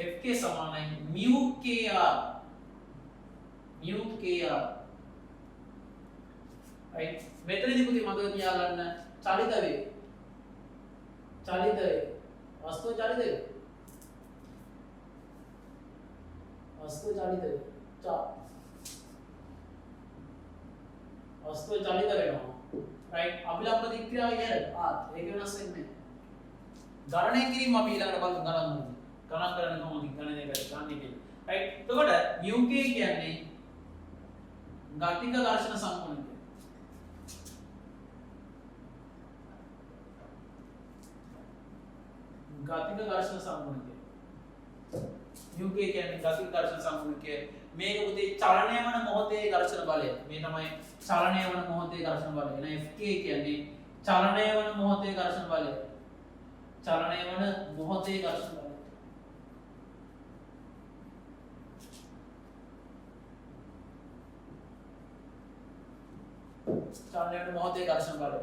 Fk සමානයි μkr. μkr right මෙතනදී පුතේ මතක තියාගන්න චලිත වේ වස්තුව චලිත වේ වස්තුව චලිත වෙනවා right අභිලම්බ ප්‍රතික්‍රියාව කියන්නේ ඒක වෙනස් වෙන්නේ ගණනය කිරීම අපි ඊළඟට බලමු ගණන් කරන්නේ කොහොමද ගණනය කරන්නේ කියලා right එතකොට μk කියන්නේ ගතික ඝර්ෂණ සම්පූර්ණය ගතික ඝර්ෂණ සම්පූර්ණය UK කියන්නේ ගතික ඝර්ෂණ සම්පූර්ණය මේක පුතේ චලනය වන මොහොතේ ඝර්ෂණ බලය මේ තමයි චලනය වන මොහොතේ ඝර්ෂණ බලය එන FK කියන්නේ චලනය වන මොහොතේ ඝර්ෂණ බලය චලනය වන මොහොතේ ඝර්ෂණ බලය චලනය වන මොහොතේ ඝර්ෂණ බලය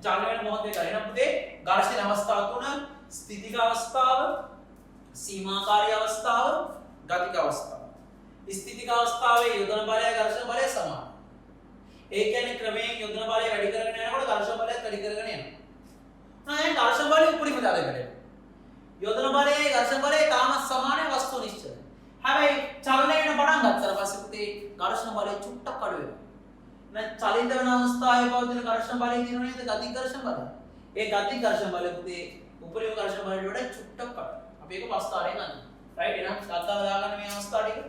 චලනය වන මොහොතේ කරේන පුතේ ඝර්ෂණ අවස්ථා තුන ස්ථිතික අවස්ථාව සීමාකාරී අවස්ථාව ගතික අවස්ථාව ස්ථිතික අවස්ථාවේ යොදන බලය ඝර්ෂණ බලය සමානයි ඒ කියන්නේ ක්‍රමයෙන් යොදන බලය වැඩි කරගෙන යනකොට ඝර්ෂණ බලයත් වැඩි කරගෙන යනවා දැන් ඝර්ෂණ බලය උපරිම තලයකට යොදන බලයේ ඝර්ෂණ බලය තාම සමානයි වස්තු නිශ්චලයි හැබැයි චලනය වෙන පටන් ගත්තට පස්සේ පුතේ ඝර්ෂණ බලය චුට්ටක් අඩු වෙනවා දැන් චලිත වෙන අවස්ථාවේ පවතින ඝර්ෂණ බලය කියනවා නේද ගතික ඝර්ෂණ බලය ඒ ගතික ඝර්ෂණ බලය පුතේ උපරිම ඝර්ෂණ බලයට වඩා චුට්ටක් අඩුයි. අපි ඒක පස්තාරයෙන් ගන්න. රයිට් එහෙනම් ඩක්කාලා දාගන්න මේ අවස්ථාව ටික.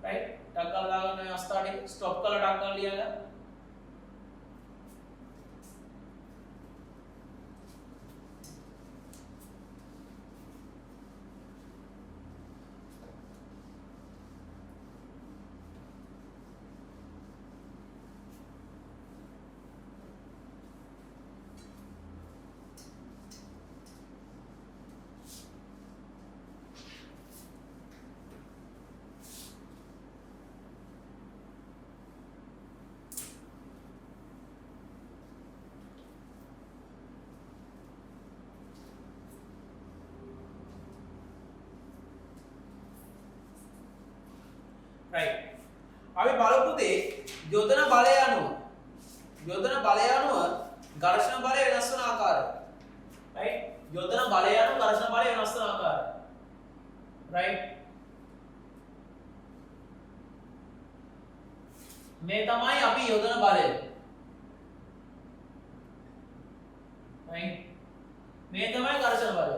රයිට් ඩක්කාලා දාගන්න මේ අවස්ථාව ටික ස්ටොප් කරලා ඩක්කාලා ලියලා. right අපි බලමු දේ යොදන බලය අනුව ඝර්ෂණ බලය වෙනස් වන ආකාරය right යොදන බලය අනුව ඝර්ෂණ බලය වෙනස් වන ආකාරය right මේ තමයි අපි යොදන බලය right මේ තමයි ඝර්ෂණ බලය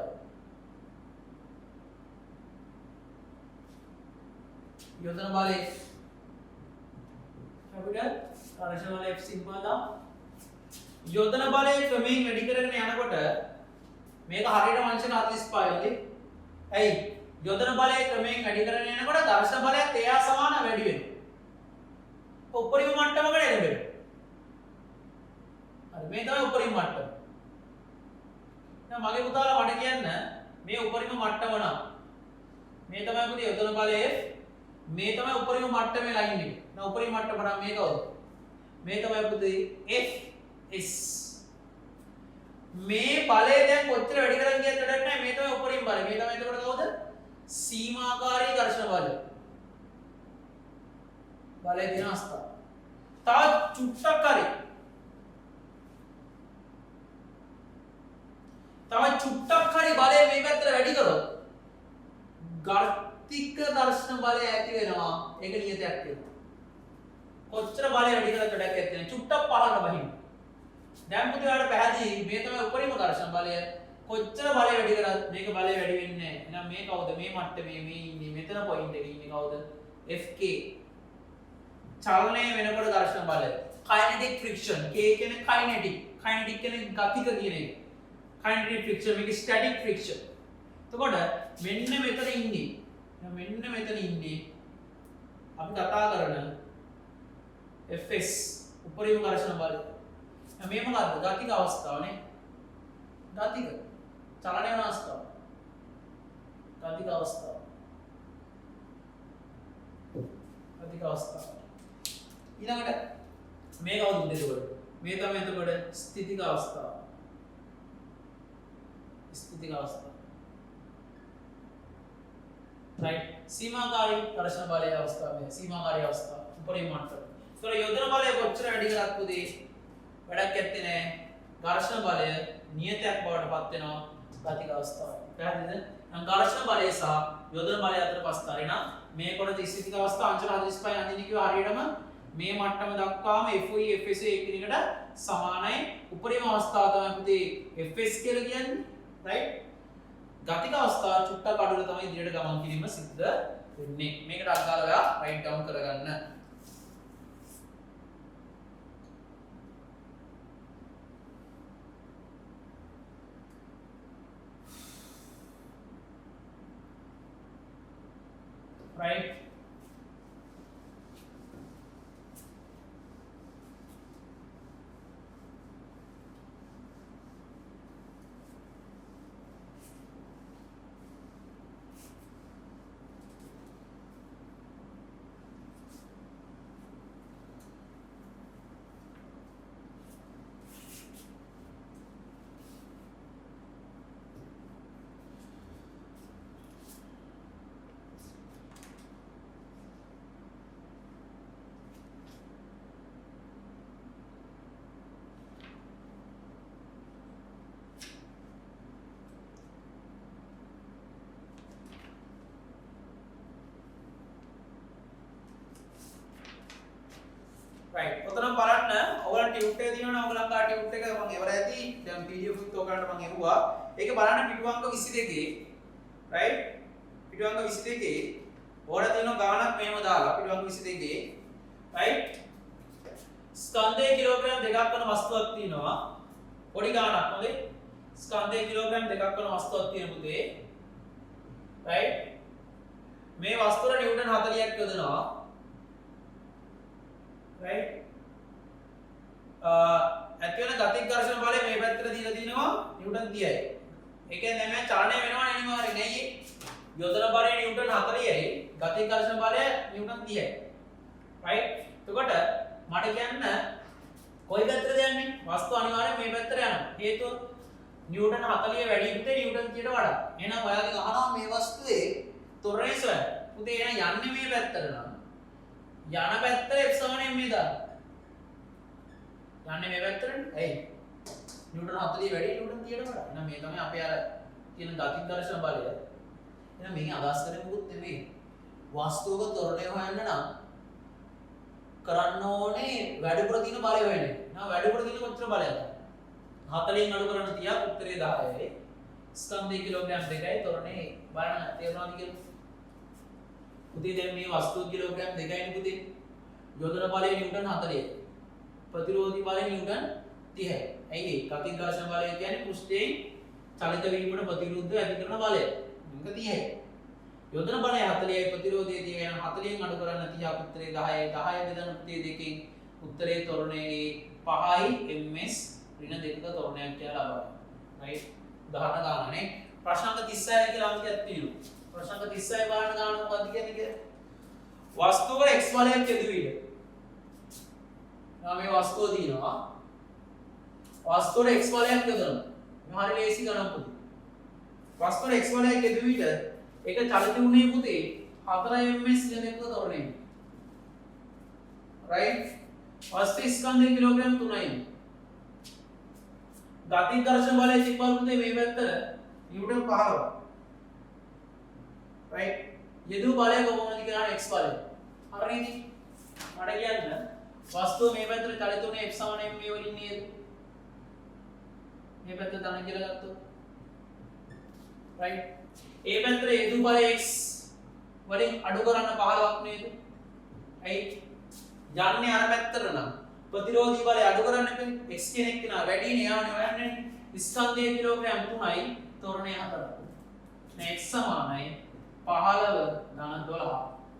යොදන බලය අපිට ඝර්ෂණ බලය F සිග්මා දා යොදන බලය ක්‍රමයෙන් වැඩි කරගෙන යනකොට මේක හරියට වංශක 45 වගේ ඇයි යොදන බලය ක්‍රමයෙන් වැඩි කරගෙන යනකොට ඝර්ෂණ බලයත් එයා සමාන වැඩි වෙනවා උපරිම මට්ටමකට එළඹෙනවා හරි මේ තමයි උපරිම මට්ටම දැන් මගේ පුතාලා මට කියන්න මේ උපරිම මට්ටම නම් මේ තමයි පුතේ යොදන බලය මේ තමයි උපරිම මට්ටමේ ලයින් එක. දැන් උපරිම මට්ටම නම් මේක කවුද? මේ තමයි පුතේ Fs. මේ බලය දැන් කොච්චර වැඩි කරන් ගියත් වැඩක් නැහැ. මේ තමයි උපරිම බලය. මේ තමයි එතකොට කවුද? සීමාකාරී ඝර්ෂණ බලය. බලය දින අවස්ථාව. තව චුට්ටක් හරි. බලය මේ පැත්තට වැඩි කරොත් ගතික ඝර්ෂණ බලය ඇති වෙනවා. ඒක නියතයක් වෙනවා. කොච්චර බලය වැඩි කරලා වැඩක් නැත්තේ චුට්ටක් පහළට බහින්න. දැන් පුතේ ඔයාලට පැහැදිලි මේ තමයි උපරිම ඝර්ෂණ බලය. කොච්චර බලය වැඩි කරත් මේක බලය වැඩි වෙන්නේ නැහැ. එහෙනම් මේ කවුද මේ මට්ටමේ මේ ඉන්නේ මෙතන පොයින්ට් එකේ ඉන්නේ කවුද? Fk. චලනය වෙනකොට ඝර්ෂණ බලය. kinetic friction. K කියන්නේ kinetic. Kinetic කියන්නේ ගතික කියන එක. kinetic friction මේක static friction. එතකොට මෙන්න මෙතන ඉන්නේ. මෙන්න මෙතන ඉන්නේ අපි කතා කරන Fs උපරිම ඝර්ෂණ බලය. මේ මොකද්ද? ගතික අවස්ථාවනේ. ගතික චලනය වෙන අවස්ථාව. ගතික අවස්ථාව. ගතික අවස්ථාව. ඊළඟට මේ කවුද එතකොට? මේ තමයි එතකොට ස්ථිතික අවස්ථාව. ස්ථිතික අවස්ථාව. right සීමාකාරී ඝර්ෂණ බලයේ අවස්ථාව මේ සීමාකාරී අවස්ථාව උපරිම මට්ටම. ඒතර යොදන බලය කොච්චර වැඩි කරත් පුතේ වැඩක් නැත්තේ නෑ. ඝර්ෂණ බලය නියතයක් බවට පත් වෙනවා ගතික අවස්ථාවේ. පැහැදිලිද? නම් ඝර්ෂණ බලය සහ යොදන බලය අතර පස්තරේ නම් මේ කොට ස්ථිතික අවස්ථාව අංශ 45 අඳින්න කිව්ව හරියටම මේ මට්ටම දක්වාම FE FSA එකිනෙකට සමානයි. උපරිම අවස්ථාව තමයි පුතේ FS කියලා කියන්නේ. right ගතික අවස්ථාව චුට්ටක් අඩුල තමයි ඉදිරියට ගමන් කිරීම සිද්ධ වෙන්නේ. මේකට අදාළ ඔයා රයිට් ඩවුන් කරගන්න. right right ඔතන බලන්න ඔයගලන් ටියුට් එක දිනවනේ ඔයගලන් ගා ටියුට් එක මම එවර ඇති දැන් PDF උත් ඔයගලන්ට මම එවුවා ඒක බලන්න පිටු අංක 22 right පිටු අංක 22 ඕඩ තියෙන ගාණක් මෙහෙම දාලා පිටු අංක 22 right ස්කන්ධයේ කිලෝග්‍රෑම් දෙකක් වන වස්තුවක් තියෙනවා පොඩි ගාණක් හොඳේ ස්කන්ධයේ කිලෝග්‍රෑම් දෙකක් වන වස්තුවක් තියෙන පුතේ right මේ වස්තුවට නිව්ටන් 40ක් යොදනවා right ඇති වෙන ගතික ඝර්ෂණ බලය මේ පැත්තට දීලා තිනවා නිව්ටන් 30යි. ඒ කියන්නේ මේ චලනය වෙනවනේ අනිවාර්යෙන් නෑ යොදන බලය නිව්ටන් 40යි ගතික ඝර්ෂණ බලය නිව්ටන් 30යි. right එතකොට මට කියන්න කොයි පැත්තටද යන්නේ? වස්තු අනිවාර්යෙන් මේ පැත්තට යනවා. හේතුව නිව්ටන් 40 වැඩි පුතේ නිව්ටන් 30ට වඩා. එහෙනම් ඔයාගෙන් අහනවා මේ වස්තුවේ ත්වරණය සොයන්න. පුතේ එහෙනම් යන්නේ මේ පැත්තට නම් යන පැත්තට f සමාන m දාන්න. යන්නේ මේ පැත්තටනේ. ඇයි? නිව්ටන් 40 වැඩි නිව්ටන් 30ට වඩා. එහෙනම් මේ තමයි අපේ අර තියෙන ගතික ඝර්ෂණ බලය. එහෙනම් මේකෙන් අදහස් කරන්නේ මොකුත් නෙමෙයි. වස්තුවක ත්වරණය හොයන්න නම් කරන්න ඕනේ වැඩිපුර තියෙන බලය හොයන්න. එහෙනම් වැඩිපුර තියෙන කොච්චර බලයක්ද? 40න් අඩු කරන්න 30ක් උත්තරේ 10යි. ස්කන්ධය කිලෝග්‍රෑම් 2යි ත්වරණේ බලන්න තේරුණාද කියලා? පුතේ දැන් මේ වස්තුව කිලෝග්‍රෑම් 2යිනේ පුතේ. යොදන බලය නිව්ටන් 40යි. ප්‍රතිරෝධී බලය නිව්ටන් 30යි. ඇයි ඒ? ගතික ඝර්ෂණ බලය කියන්නේ පෘෂ්ඨයෙන් චලිත වීමට ප්‍රතිවිරුද්ධව ඇති කරන බලය. මේක 30යි. යොදන බලය 40යි ප්‍රතිරෝධය 30යි. 40න් අඩු කරන්න 30ක් උත්තරේ 10යි. 10 බෙදන පුතේ දෙකෙන් උත්තරේ ත්වරණේ 5යි ms ඍණ 2ක ත්වරණයක් කියලා ලබනවා. right? උදාහරණ ගන්නනේ. ප්‍රශ්නාංක 36 කියලා අංකයක් තියෙනවා. ප්‍රශ්නාංක 36 බලන්න ගන්න මොකක්ද කියන්නේ කියලා. වස්තුවක x බලයක් යෙදුවිද? මේ වස්තුව දිනවා. වස්තුවේ x බලයක් යොදනවා. මේ හරිය ලේසි ගණන් පුතේ. වස්තුවේ x බලයක් යෙදුවිද ඒක චලිත වුණේ පුතේ 4ms යනෙක තොරණේ. right? වස්තු ස්කන්ධය කිලෝග්‍රෑම් 3යි. ගතික ඝර්ෂණ බලය තිබ්බම පුතේ මේ පැත්තට නිව්ටන් 15. right? යෙදූ බලය කොහොමද කියලා x බලය. හරිනේ. මට කියන්න වස්තුව මේ පැත්තට චලිත උනේ F සමාන ma වලින් නේද? මේ පැත්ත ධන කියලා ගත්තොත්. right? ඒ පැත්තට හේතු බල x වලින් අඩු කරන්න 15ක් නේද? ඇයි? යන්නේ අර පැත්තට නම් ප්‍රතිරෝධී බලය අඩු කරන්න එපේ. x කියන එක නා වැඩිනේ යානේ හොයන්නේ. ස්කන්ධයේ කිලෝග්‍රෑම් 3යි තොරණය 4යි. මේ x සමානයි 15 ධන 12.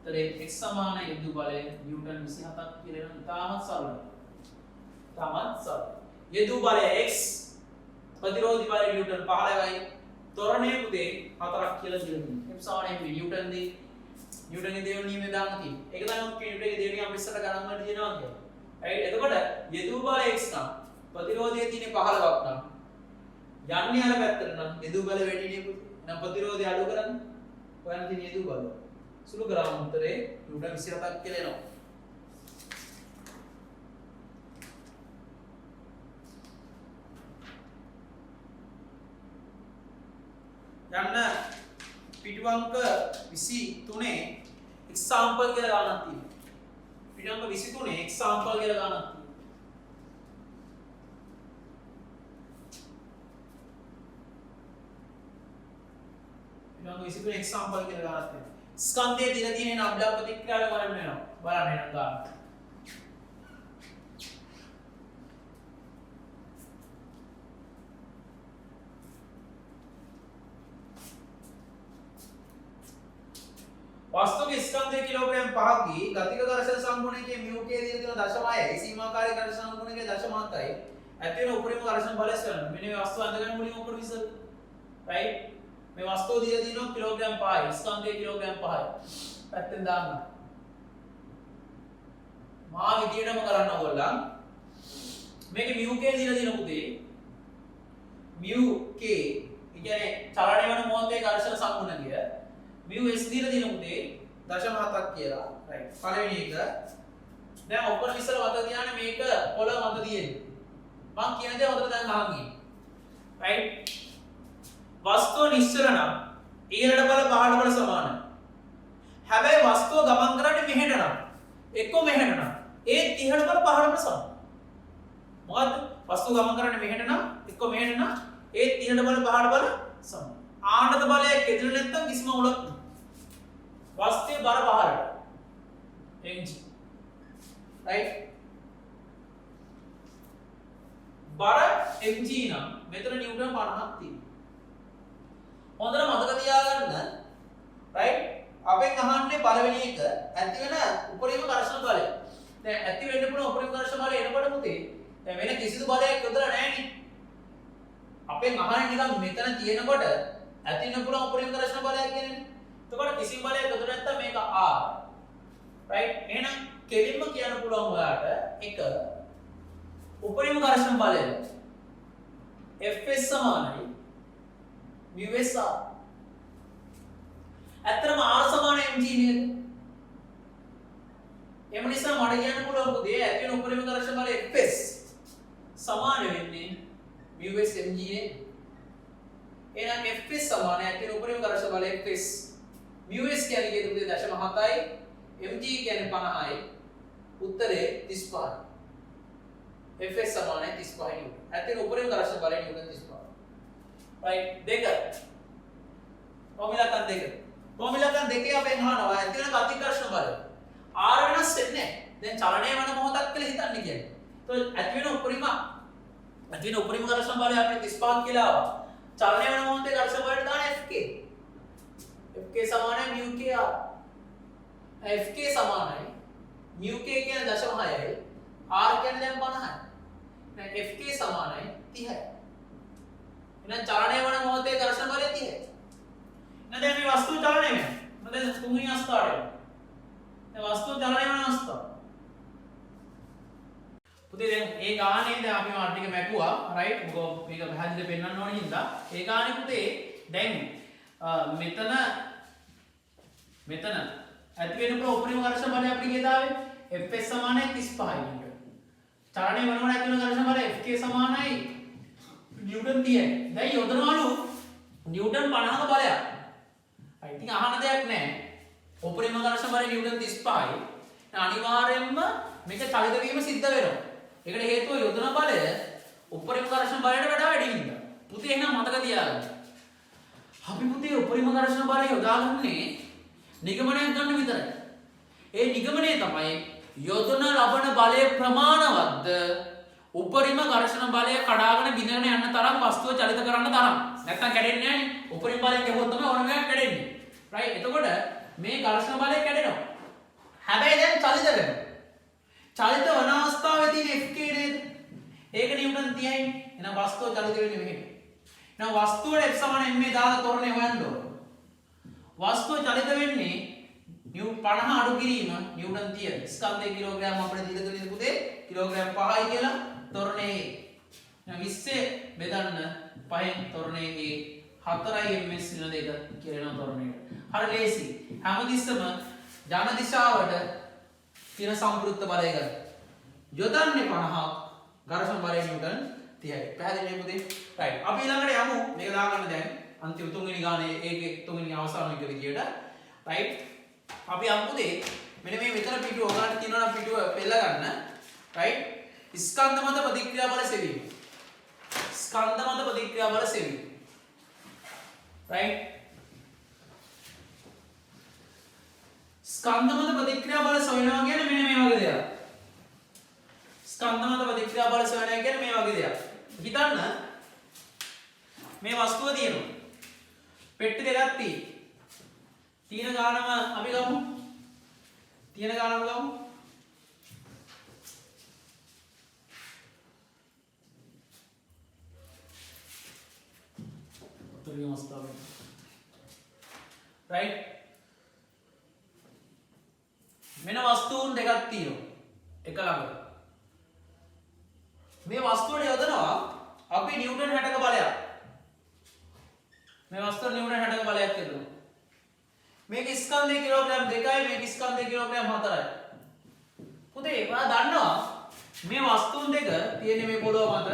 ඒතර x සමාන හේතු බලය නිව්ටන් 27ක් කියලා නම් තාමත් සරලයි. තාමත් සරලයි. හේතු බලය x ප්‍රතිරෝධී බලය නිව්ටන් 15යි. තොරණය පුතේ 4ක් කියලා දෙනවා. F සමානයි නිව්ටන් දී නිව්ටන්ගේ දේවල් නියමයෙන් දාන්න තියෙනවා. ඒක තමයි නිව්ටන්ගේ දේවල් අපි ඉස්සරහ ගණන් වලට දිනනවා කියන්නේ. right? එතකොට යෙදූ බල x නම් ප්‍රතිරෝධය තියෙන්නේ 15ක් නම් යන්නේ අර පැත්තට නම් යෙදූ බල වැඩි නේ පුතේ. එහෙනම් ප්‍රතිරෝධය අඩු කරන්න. හොයන්න තියෙන යෙදූ බල. සුළු ග්‍රාම උත්තරේ නිව්ටන් 27ක් කියලා එනවා. යන්න පිටු අංක 23 example කියලා ගන්නක් තියෙනවා. පිටු අංක 23 example කියලා ගන්නක් තියෙනවා. පිටු අංක 23 example කියලා ගන්නක් තියෙනවා. ස්කන්ධයේ දින තියෙන අබ්දා ප්‍රතික්‍රියාව බලන්න වෙනවා. බලන්න එනම් ගන්න. वास्तविक स्कंधे किलोग्राम 5 की गतिක घर्षण සම්ගුණකයේ mu k දින තියෙන 0.6යි සීමාකාරී घर्षण සම්ගුණකයේ 0.7යි ඇති වෙන උපරිම घर्षण බලය කරන්න මෙන්න මේ වස්තුව අඳගෙන මුලින් උඩ විසර right මේ වස්තුව දින තියෙනවා කිලෝග්‍රෑම් 5යි ස්කන්ධය කිලෝග්‍රෑම් 5යි පැත්තෙන් දාන්න මා විදියටම කරන්න ඕගොල්ලන් මේක mu k දින තියෙන පුතේ mu k කියන්නේ චලනය වෙන මොහොතේ घर्षण සම්ගුණකය mu s දීලා දින උදේ 0.7ක් කියලා right පළවෙනි එක දැන් ඔක්කොම ඉස්සර වත තියානේ මේක පොළව මත තියෙන්නේ මම කියන දේ හොඳට දැන් අහන් ඉන්න right වස්තුව නිශ්චල නම් ඊළඟ බල පහළ බල සමානයි හැබැයි වස්තුව ගමන් කරන්නේ මෙහෙට නම් එක්ක මෙහෙට නම් ඒ 30 බල පහළ බල සමානයි මොකද්ද වස්තුව ගමන් කරන්නේ මෙහෙට නම් එක්ක මෙහෙට නම් ඒ 30 බල පහළ බල සමානයි ආනත බලය කෙදෙල නැත්තම් කිසිම උලක් වස්තුවේ බර පහළට mg right බර mg නම් මෙතන නිව්ටන් 50ක් තියෙනවා හොඳට මතක තියාගන්න right අපෙන් අහන්නේ පළවෙනි එක ඇති වෙන උපරිම ඝර්ෂණ බලය දැන් ඇති වෙන්න පුළුවන් උපරිම ඝර්ෂණ බලය එනකොට පුතේ දැන් වෙන කිසිදු බලයක් යොදලා නැහැ නේ අපෙන් අහන්නේ නිකන් මෙතන තියෙනකොට ඇති වෙන්න පුළුවන් උපරිම ඝර්ෂණ බලයක් කියන්නේ එතකොට කිසිම බලයක් යොදලා නැත්තම් මේක r right එහෙනම් කෙලින්ම කියන්න පුළුවන් ඔයාලට එක උපරිම ඝර්ෂණ බලය Fs සමානයි μs r ඇත්තටම r සමාන mg නේද එම නිසා මට කියන්න පුළුවන් පුතේ ඇති වෙන උපරිම ඝර්ෂණ බලය Fs සමාන වෙන්නේ μs mg නේ එහෙනම් Fs සමාන ඇති වෙන උපරිම ඝර්ෂණ බලය Fs μs කියන්නේ කීයද පුතේ 0.7යි mg කියන්නේ 50යි උත්තරේ 35යි Fs සමානයි 35යි ඇති වෙන උපරිම ඝර්ෂණ බලය නිව්ටන් 35 right දෙක ෆෝමියුලා කන් දෙකේ අපෙන් අහනවා ඇති වෙන ගති ඝර්ෂණ බලය r වෙනස් වෙන්නේ නැහැ දැන් චලනය වෙන මොහොතක් කියලා හිතන්න කියන්නේ તો ඇති වෙන උපරිම ඝර්ෂණ බලය අපිට 35 කියලා ආවා චලනය වෙන මොහොතේ ඝර්ෂණ බලයට දාන fk සමානයි mu k r fk සමානයි mu k කියන්නේ 0.6යි r කියන්නේ දැන් 50යි දැන් fk සමානයි 30යි එහෙනම් චලනය වෙන මොහොතේ ඝර්ෂණ බලය 30යි එහෙනම් දැන් මේ වස්තුව චලනය වෙනවා දැන් තුන්වෙනි අවස්ථාවට දැන් වස්තුව චලනය වෙන අවස්ථාව පුතේ දැන් ඒ ගානේ දැන් අපි මාත් ටික මැකුවා රයිට් මොකද මේක පැහැදිලිව පෙන්වන්න ඕන හින්දා ඒ ගානේ පුතේ දැන් මෙතන ඇති වෙන උපරිම ඝර්ෂණ බලය අපිට කීයදාවේ Fs සමානයි 35යි නේද චලනය වෙනකොට ඇති වෙන ඝර්ෂණ බලය Fk සමානයි නිව්ටන් 30යි දැන් යොදනවලු නිව්ටන් 50ක බලයක් ඉතින් අහන්න දෙයක් නැහැ උපරිම ඝර්ෂණ බලය නිව්ටන් 35යි අනිවාර්යයෙන්ම මේක චලිත වීම සිද්ධ වෙනවා. ඒකට හේතුව යොදන බලය උපරිම ඝර්ෂණ බලයට වඩා වැඩි නිසා. පුතේ එහෙනම් මතක තියාගන්න. අපි පුතේ උපරිම ඝර්ෂණ බලය යොදාගන්නේ නිගමනයක් ගන්න විතරයි. ඒ නිගමනය තමයි යොදන ලබන බලය ප්‍රමාණවත්ද උපරිම ඝර්ෂණ බලය කඩාගෙන බිඳගෙන යන තරම් වස්තුව චලිත කරන්න තරම්. නැත්තම් කැඩෙන්නේ නැහැ නේ. උපරිම බලයෙන් ගහුවොත් තමයි ඕනම එකක් කැඩෙන්නේ. රයිට්. එතකොට මේ ඝර්ෂණ බලය කැඩෙනවා. හැබැයි දැන් චලිත වෙනවා. චලිත වන අවස්ථාවේ තියෙන Fk නේද? ඒක නිව්ටන් 30යි. එහෙනම් වස්තුව චලිත වෙන්නේ මෙහෙම. එහෙනම් වස්තුවට F = ma දාලා තොරණේ හොයන්න ඕන. වස්තුව චලිත වෙන්නේ 50 අඩු කිරීම නිව්ටන් 30. ස්කන්ධයේ කිලෝග්‍රෑම් අපිට දීලා තියෙන පුතේ කිලෝග්‍රෑම් 5යි කියලා තොරණේ. එහෙනම් 20 බෙදන්න 5න් තොරණේ 4යි ms වෙන දෙක කියලා එනවා තොරණේට. හරි ලේසි. හැමතිස්සම ජන දිශාවට තියෙන සම්ප්‍රයුක්ත බලය ගන්න. යොදන්නේ 50ක් ඝර්ෂණ බලය නිව්ටන් 30යි. පැහැදිලි නේද පුතේ? රයිට්. අපි ඊළඟට යමු. මේක දාගන්න දැන් අන්තිම තුන්වෙනි ගානේ ඒකේ තුන්වෙනි අවසාන එක විදියට. රයිට්. අපි යමු පුතේ. මෙන්න මේ මෙතන පිටුව ඔයාලට තියෙනවා නම් පිටුව පෙළ ගන්න. රයිට්. ස්කන්ධ මත ප්‍රතික්‍රියා බල සෙවීම. ස්කන්ධ මත ප්‍රතික්‍රියා බල සෙවීම. රයිට්. ස්කන්ධ මත ප්‍රතික්‍රියා බල සොයනවා කියන්නේ මෙන්න මේ වගේ දෙයක්. ස්කන්ධ මත ප්‍රතික්‍රියා බල සොයනවා කියන්නේ මේ වගේ දෙයක්. හිතන්න මේ වස්තුව තියෙනවා. පෙට්ටි දෙකක් තියෙන ගානම අපි ගමු. තියෙන ගානම ගමු. උත්තරීය අවස්ථාව. රයිට්. මෙන්න වස්තුන් දෙකක් තියෙනවා. එක ළඟ. මේ වස්තුවට යොදනවා අපි නිව්ටන් 60ක බලයක්. මේ වස්තුව නිව්ටන් 60ක බලයක් යොදනවා. මේක ස්කන්ධයේ කිලෝග්‍රෑම් 2යි මේක ස්කන්ධයේ කිලෝග්‍රෑම් 4යි. පුතේ ඔයා දන්නවා මේ වස්තුන් දෙක තියෙන්නේ මේ පොළොව මත.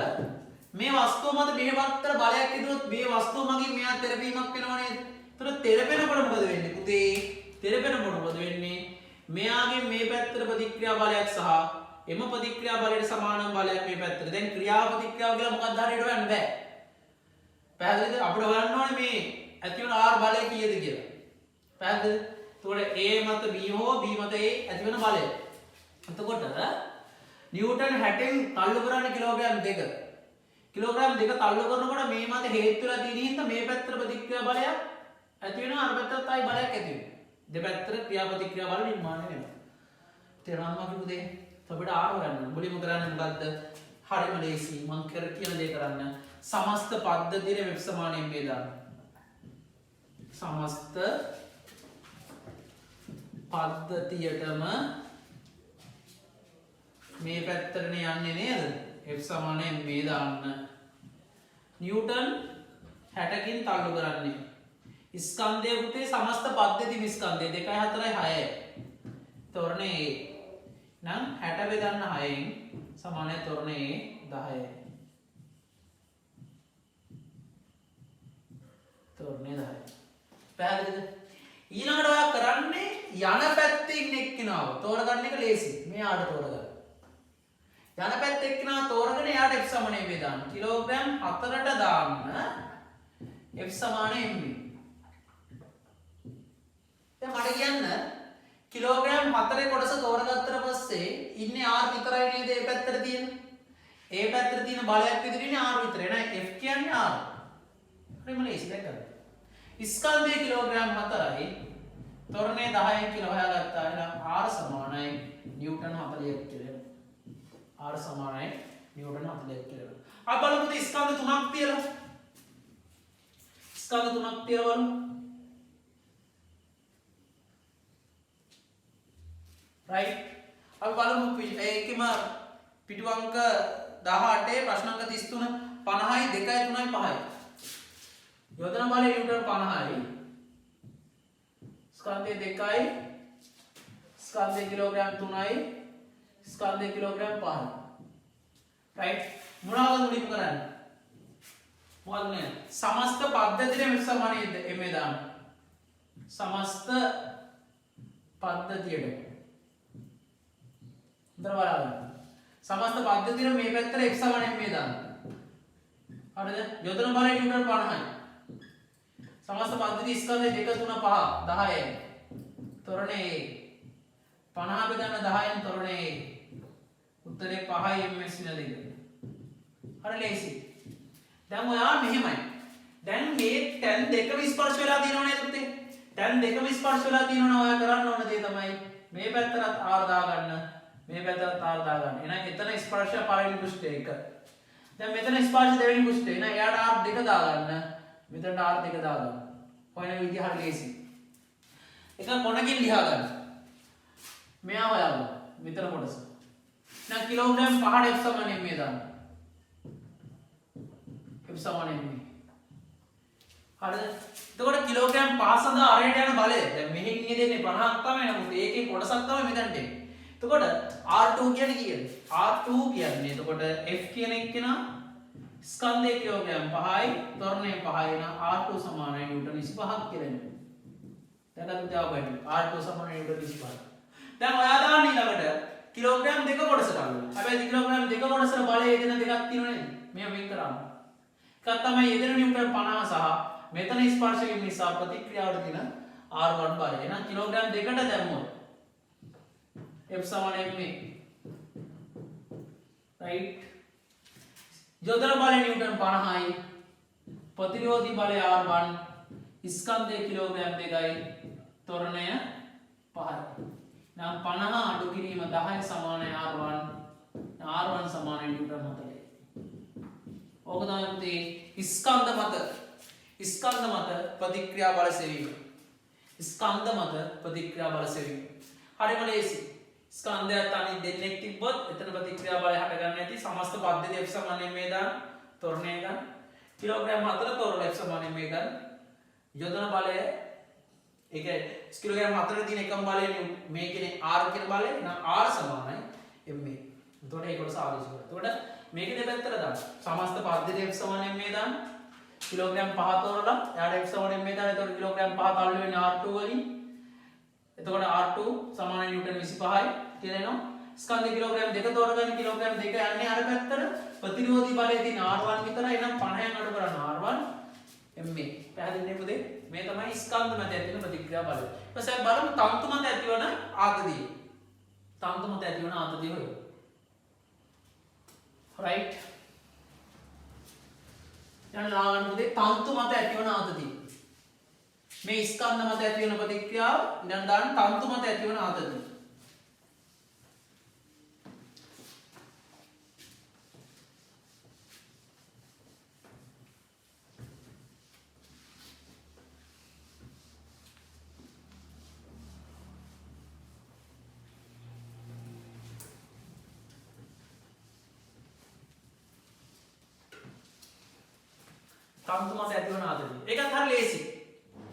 මේ වස්තුව මත මෙහෙමතර බලයක් ඉදුවොත් මේ වස්තුව මගින් මෙයා තෙරපීමක් වෙනව නේද? ඒතර තෙරපෙනකොට මොකද වෙන්නේ පුතේ? තෙරපෙනකොට මොකද වෙන්නේ? මෙයාගේ මේ පැත්තට ප්‍රතික්‍රියා බලයක් සහ එම ප්‍රතික්‍රියා බලයට සමාන බලයක් මේ පැත්තට. දැන් ක්‍රියා ප්‍රතික්‍රියාව කියලා මොකක්ද හරියට හොයන්න බෑ. පැහැදිලිද? අපිට හොයන්න ඕනේ මේ ඇති වෙන R බලය කීයද කියලා. පැහැදිලිද? එතකොට A මත B හෝ B මත A ඇති වෙන බලය. එතකොට නිව්ටන් 60න් තල්ලු කරන්නේ කිලෝග්‍රෑම් 2. කිලෝග්‍රෑම් 2 තල්ලු කරනකොට මේ මත හේතු වෙලා තියෙන හින්දා මේ පැත්තට ප්‍රතික්‍රියා බලයක් ඇති වෙනවා අර පැත්තට ආයි බලයක් ඇති වෙනවා. දෙපැත්තට ක්‍රියා ප්‍රතික්‍රියා බල නිර්මාණය වෙනවා. තේරුණාද මගේ පුතේ? අපිට R හොයන්න. මුලින්ම කරන්නේ මොකද්ද? හරිම ලේසි. මම කියන දේ කරන්න. සමස්ත පද්ධතියේ වෙබ් සමානයෙන් මේ දාන්න. සමස්ත පද්ධතියටම මේ පැත්තටනේ යන්නේ නේද? F සමානයෙන් මේ දාන්න. නිව්ටන් 60කින් තල්ලු කරන්නේ. ස්කන්ධයේ පුතේ සමස්ත පද්ධති ස්කන්ධය 2 4 6යි. තොරණේ නම් 60 බෙදන්න 6න් සමානයි තොරණේ 10යි. තොරණේ 10යි. පැහැදිලිද? ඊළඟට ඔයා කරන්නේ යන පැත්තේ ඉන්න එක්කිනාව තෝරගන්න එක ලේසි. මෙයාට තෝරගන්න. යන පැත්තේ එක්කිනාව තෝරගෙන එයාට F සමානයි බෙදන්න. කිලෝග්‍රෑම් 4ට දාන්න F සමානයි mv. දැන් මට කියන්න කිලෝග්‍රෑම් 4 කොටස තෝරගත්තට පස්සේ ඉන්නේ R විතරයි නේද මේ පැත්තට තියෙන්නේ. ඒ පැත්තට තියෙන බලයක් විතර ඉන්නේ R විතරයි. එහෙනම් F කියන්නේ R. හරිම ලේසි දැන් ගන්න. ස්කන්ධයේ කිලෝග්‍රෑම් 4යි තොරණේ 10යි කියලා හොයාගත්තා. එහෙනම් R සමානයි නිව්ටන් 40ක් කියලා. R සමානයි නිව්ටන් 40ක් කියලා. අපි බලමු ස්කන්ධ තුනක් තියලා. ස්කන්ධ තුනක් තියලා බලමු. right අපි බලමු ඒකෙම පිටු අංක 18 ප්‍රශ්න අංක 33 50යි 2යි 3යි 5යි යොදන බලය නිව්ටන් 50යි ස්කන්ධය 2යි ස්කන්ධය කිලෝග්‍රෑම් 3යි ස්කන්ධය කිලෝග්‍රෑම් 5යි right මොනවද මුලින්ම කරන්නේ මොකක්ද නේ සමස්ත පද්ධතියේ මෙ සමානයිද එමෙ දාන්න සමස්ත පද්ධතියට උතර බලන්න. සමස්ත පද්ධතියේ මේ පැත්තට f සමාන m දාන්න. හරිද? යොදන බලය නිව්ටන් 50යි. සමස්ත පද්ධති ස්කන්ධ 2 3 5 10යි. තොරණේ 50 බෙදන්න 10න් තොරණේ උත්තරේ 5යි ms වෙන දෙක. හරි ලේසි. දැන් ඔයා මෙහෙමයි. දැන් මේ tan දෙකම ස්පර්ශ වෙලා තියෙනව නේද පුතේ? tan දෙකම ස්පර්ශ වෙලා තියෙනවනේ ඔයා කරන්න ඕන දේ තමයි මේ පැත්තට r දා ගන්න. මේ පැත්තට r දා ගන්න. එහෙනම් එතන ස්පර්ශය පළවෙනි පෘෂ්ඨය 1. දැන් මෙතන ස්පර්ශ දෙවෙනි පෘෂ්ඨය. එහෙනම් එයාට r 2 දා ගන්න. මෙතනට r 2 දා ගන්න. හොයන විදිහ හරි ලේසි. එක මොනකින් ලියා ගන්න. මෙයා හොයාගන්න. මෙතන කොටස. දැන් කිලෝග්‍රෑම් 5ට f සමාන m දාන්න. f සමාන m. හරිද? එතකොට කිලෝග්‍රෑම් 5 සඳහා අරයට යන බලය දැන් මෙහෙන් ඉන්නේ දෙන්නේ 50ක් තමයි නමුත් ඒකේ කොටසක් තමයි මෙතනට එන්නේ. එතකොට R2 කියන්නේ කීයද? R2 කියන්නේ එතකොට F කියන එක්කෙනා ස්කන්ධයේ කිලෝග්‍රෑම් 5යි ත්වරණය 5යි නම් R2 සමානයි නිව්ටන් 25ක් කියලා එන්නේ. දැන් අපි දාපු R2 සමානයි නිව්ටන් 25ක්. දැන් ඔයා දාන්න ඊළඟට කිලෝග්‍රෑම් දෙක කොටසට අල්ලන්න. හැබැයි කිලෝග්‍රෑම් දෙක කොටසට බලය යෙදෙන දෙකක් තියෙනවා නේද? මෙයා වෙන් කරාම. එකක් තමයි යෙදෙන නිව්ටන් 50 සහ මෙතන ස්පර්ශයෙන් නිසා ප්‍රතික්‍රියාවට දෙන R1 බලය. එහෙනම් කිලෝග්‍රෑම් දෙකට දැම්මොත් F සමාන ma. right? යොදන බලය නිව්ටන් 50යි. ප්‍රතිරෝධී බලය R1. ස්කන්ධයේ කිලෝග්‍රෑම් 2යි. ත්වරණය 5යි. නම් 50 අඩු කිරීම 10 සමානයි R1. R1 සමානයි නිව්ටන් 4යි. ඕක තමයි පුතේ ස්කන්ධ මත ප්‍රතික්‍රියා බල සෙවීම. ස්කන්ධ මත ප්‍රතික්‍රියා බල සෙවීම. හරිම ලේසි. ස්කන්ධයත් අනිත් දෙන්නෙක් තිබ්බොත් එතන ප්‍රතික්‍රියා බලය හට ගන්න ඇති. සමස්ත පද්ධතිය F සමාන m දාන්න. ත්වරණය ගන්න. කිලෝග්‍රෑම් 4 ත්වරණ F සමාන m ගන්න. යොදන බලය ඒක කිලෝග්‍රෑම් 4 තියෙන එකම බලය මේ කියන්නේ R කියන බලය. එහෙනම් R සමානයි ma. එතකොට ඒක කොටස ආදේශ කරනවා. එතකොට මේක දෙපැත්තට දාන්න. සමස්ත පද්ධතිය F සමාන m දාන්න. කිලෝග්‍රෑම් 5 තෝරලා එයාට f සමාන m දාන්න. එතකොට කිලෝග්‍රෑම් 5 තල්ලු වෙන්නේ R2 වලින්. එතකොට R2 සමාන නිව්ටන් 25යි කියලා එනවා. ස්කන්ධ කිලෝග්‍රෑම් 2 තෝරගන්න කිලෝග්‍රෑම් 2 යන්නේ අර පැත්තට. ප්‍රතිරෝධී බලය තියෙන R1 විතරයි. එහෙනම් 50න් අඩු කරන්න R1 ma. පැහැදිලිද පුතේ? මේ තමයි ස්කන්ධ මත ඇතිවන ප්‍රතික්‍රියා බලය. ඊට පස්සේ බලමු තන්තු මත ඇතිවන ආතතිය. තන්තු මත ඇතිවන ආතතිය හොයමු. right? යන ලාගන්න පුතේ තන්තු මත ඇතිවන ආතතිය. මේ ස්කන්ධ මත ඇතිවන ප්‍රතික්‍රියාව ඉඳන් දාන්න තන්තු මත ඇතිවන ආතතිය. තන්තු මත ඇතිවන ආතතිය. ඒකත් හරිය ලේසි.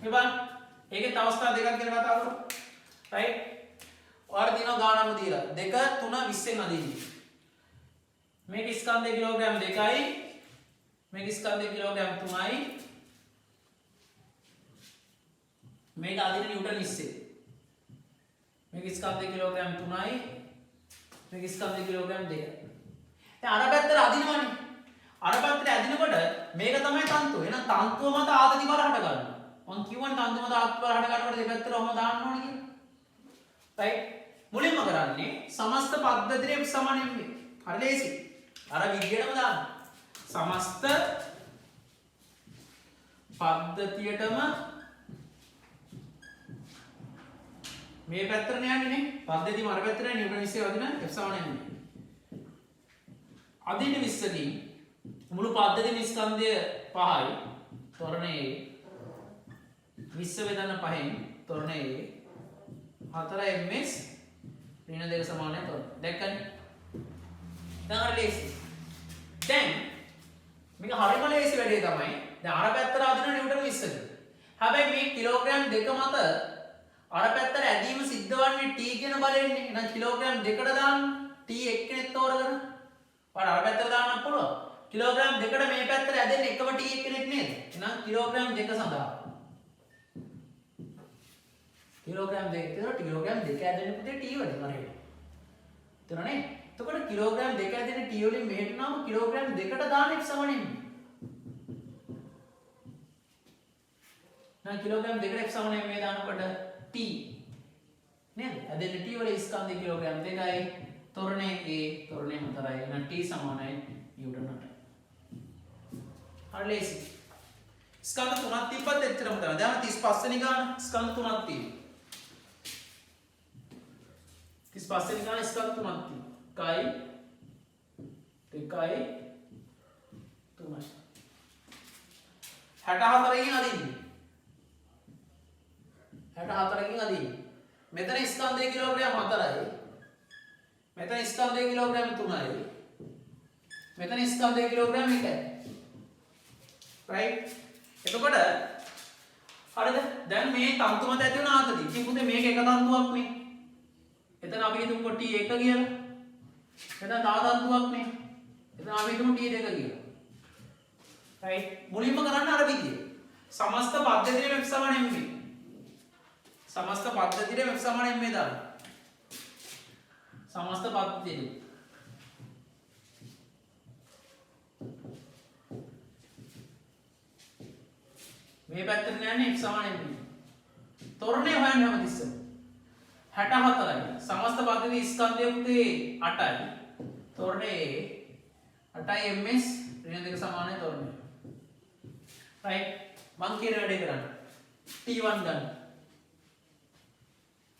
මේ බලන්න. ඒකේ අවස්ථා දෙකක් ගැන කතා කරමු. right? ඔයාලා දිනන ගානම දීලා 2 3 20න් අදින්නේ. මේක ස්කන්ධයේ කිලෝග්‍රෑම් 2යි. මේක ස්කන්ධයේ කිලෝග්‍රෑම් 3යි. මේක අදින නිව්ටන් 20. මේක ස්කන්ධයේ කිලෝග්‍රෑම් 3යි. මේක ස්කන්ධයේ කිලෝග්‍රෑම් 2යි. දැන් අර පැත්තට අදිනවනේ. අර පැත්තට අදිනකොට මේක තමයි තන්තුව. එහෙනම් තන්තුව මත ආතති බල හට ගන්නවා. මං කියවන තන්තු මත ආතති බල හට ගන්නකොට දෙපැත්තටම දාන්න ඕනේ කියලා. right? මුලින්ම කරන්නේ සමස්ත පද්ධතියේ F සමාන m. හරි ලේසි. අර විදියටම දාන්න. සමස්ත පද්ධතියටම මේ පැත්තට යන්නේ නේ. පද්ධතියම අර පැත්තට නිව්ටන් 20 වදින F සමාන m. අදින 20 දී මුළු පද්ධතියේ ස්කන්ධය 5යි. ත්වරණයේ 20 බෙදන්න 5න් ත්වරණයේ 4 ms ඍණ 2 සමානයි ත්වරණ. දැක්කනේ? දැන් හරි ලේසි. දැන් මේක හරිම ලේසි වැඩේ තමයි. දැන් අර පැත්තට අදින නිව්ටන් 20ද. හැබැයි මේ කිලෝග්‍රෑම් 2 මත අර පැත්තට ඇදීම සිද්ධ වන්නේ t කියන බලයෙන්නේ. එහෙනම් කිලෝග්‍රෑම් 2කට දාන්න t එක්කෙනෙක් තෝරගෙන. ඔයාලා අර පැත්තට දාන්නත් පුළුවන්. කිලෝග්‍රෑම් 2කට මේ පැත්තට ඇදෙන්නේ එකම t එක්කෙනෙක් නේද? එහෙනම් කිලෝග්‍රෑම් 2 සඳහා කිලෝග්‍රෑම් 2 කියලා කිලෝග්‍රෑම් 2 ඇදෙන්නේ පුතේ t වලින් හරියට. තේරුණානේ? එතකොට කිලෝග්‍රෑම් 2 ඇදෙන T වලින් මෙහෙට නාම කිලෝග්‍රෑම් 2කට දාන්න F සමාන m. නම් කිලෝග්‍රෑම් 2කට F සමාන m දානකොට T නේද? ඇදෙන T වල ස්කන්ධ කිලෝග්‍රෑම් 2යි. තොරණේ A තොරණේ 4යි. එහෙනම් T සමානයි නිව්ටන් 8යි. හරි ලේසි. ස්කන්ධ තුනක් තිබ්බත් එච්චරම තමයි. දැන් 35 වෙනි ගාන ස්කන්ධ තුනක් තියෙනවා. 35 වෙනි ගාන ස්කන්ධ තුනක් තියෙනවා. 1යි 2යි 3යි. 64කින් අදින්නේ. 64කින් අදින්නේ. මෙතන ස්කන්ධයේ කිලෝග්‍රෑම් 4යි. මෙතන ස්කන්ධයේ කිලෝග්‍රෑම් 3යි. මෙතන ස්කන්ධයේ කිලෝග්‍රෑම් 1යි. right? එතකොට හරිද? දැන් මේ තන්තු මත ඇති වෙන ආතතිය. ඉතින් පුතේ මේක එක තන්තුවක් නේ. එතන අපි හිතමු T1 කියලා. එතන තව තන්තුවක් නේ. එතන අපි හිතමු T2 කියලා. right? මුලින්ම කරන්න අර විදිය. සමස්ත පද්ධතියේ F සමාන m. සමස්ත පද්ධතියේ F සමාන m දාන්න. සමස්ත පද්ධතියේ මේ පැත්තට යන්නේ x සමාන m. තොරණේ හොයන්න හැමතිස්සෙම 64යි. සමස්ත පද්ධතියේ ස්කන්ධය පුතේ 8යි. තොරණේ 8යි ms ඍණ 2 සමානයි තොරණේ. right? මං කියන වැඩේ කරන්න. T1 ගන්න.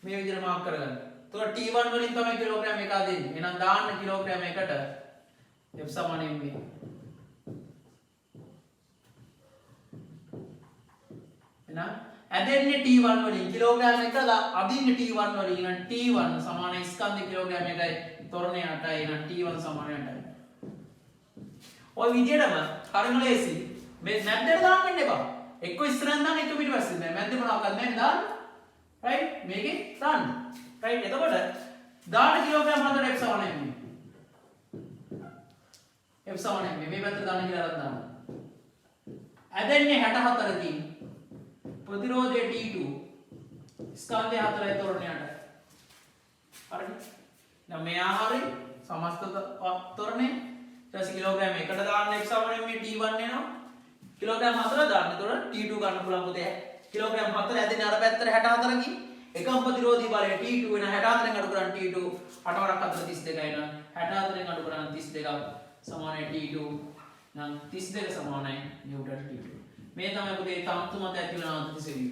මේ විදිහට මාක් කරගන්න. එතකොට T1 වලින් තමයි කිලෝග්‍රෑම් 1 දෙන්නේ. එහෙනම් දාන්න කිලෝග්‍රෑම් 1ට F සමාන m. එහෙනම් ඇදෙන්නේ T1 වලින් කිලෝග්‍රෑම් 1 අදින්නේ T1 වලින්. එහෙනම් T1 සමාන ස්කන්ධ කිලෝග්‍රෑම් 1යි තොරණේ 8යි. එහෙනම් T1 සමාන 8යි. ඔය විදිහටම හරිම ලේසි. මේ මැද්දට දාන්න වෙන්න එපා. එක්ක ඉස්සරහින් දාන්න එක පිටිපස්සේ නෑ. මැද්දේ මොනවාක්වත් නැහැ දාන්න. right? මේකේ දාන්න. right? එතකොට දාන්න කිලෝග්‍රෑම් 4ට F සමාන m. F සමාන m. මේ පැත්තට දාන්න කියලා අරන් දාන්න. ඇදෙන්නේ 64කින්. ප්‍රතිරෝධය T2 ස්කන්ධය 4යි තොරණේ 8යි. හරිද? දැන් මෙයා හරි සමස්ත තොරණේ ඊට පස්සේ කිලෝග්‍රෑම් 1ට දාන්න F සමාන m T1 එනවා. කිලෝග්‍රෑම් 4 දාන්න. එතකොට T2 ගන්න පුළුවන් පුතේ. කිලෝග්‍රෑම් 4 ඇදෙන්නේ අර පැත්තට 64කින්. එකම ප්‍රතිරෝධී බලය T2 වෙන 64න් අඩු කරන් T2 8 වරක් 4 32යි නම් 64න් අඩු කරන් 32ක් සමානයි T2 නම් 32 සමානයි නිව්ටන් T2. මේ තමයි පුතේ තන්තු මත ඇති වෙන ආතති සෙවීම.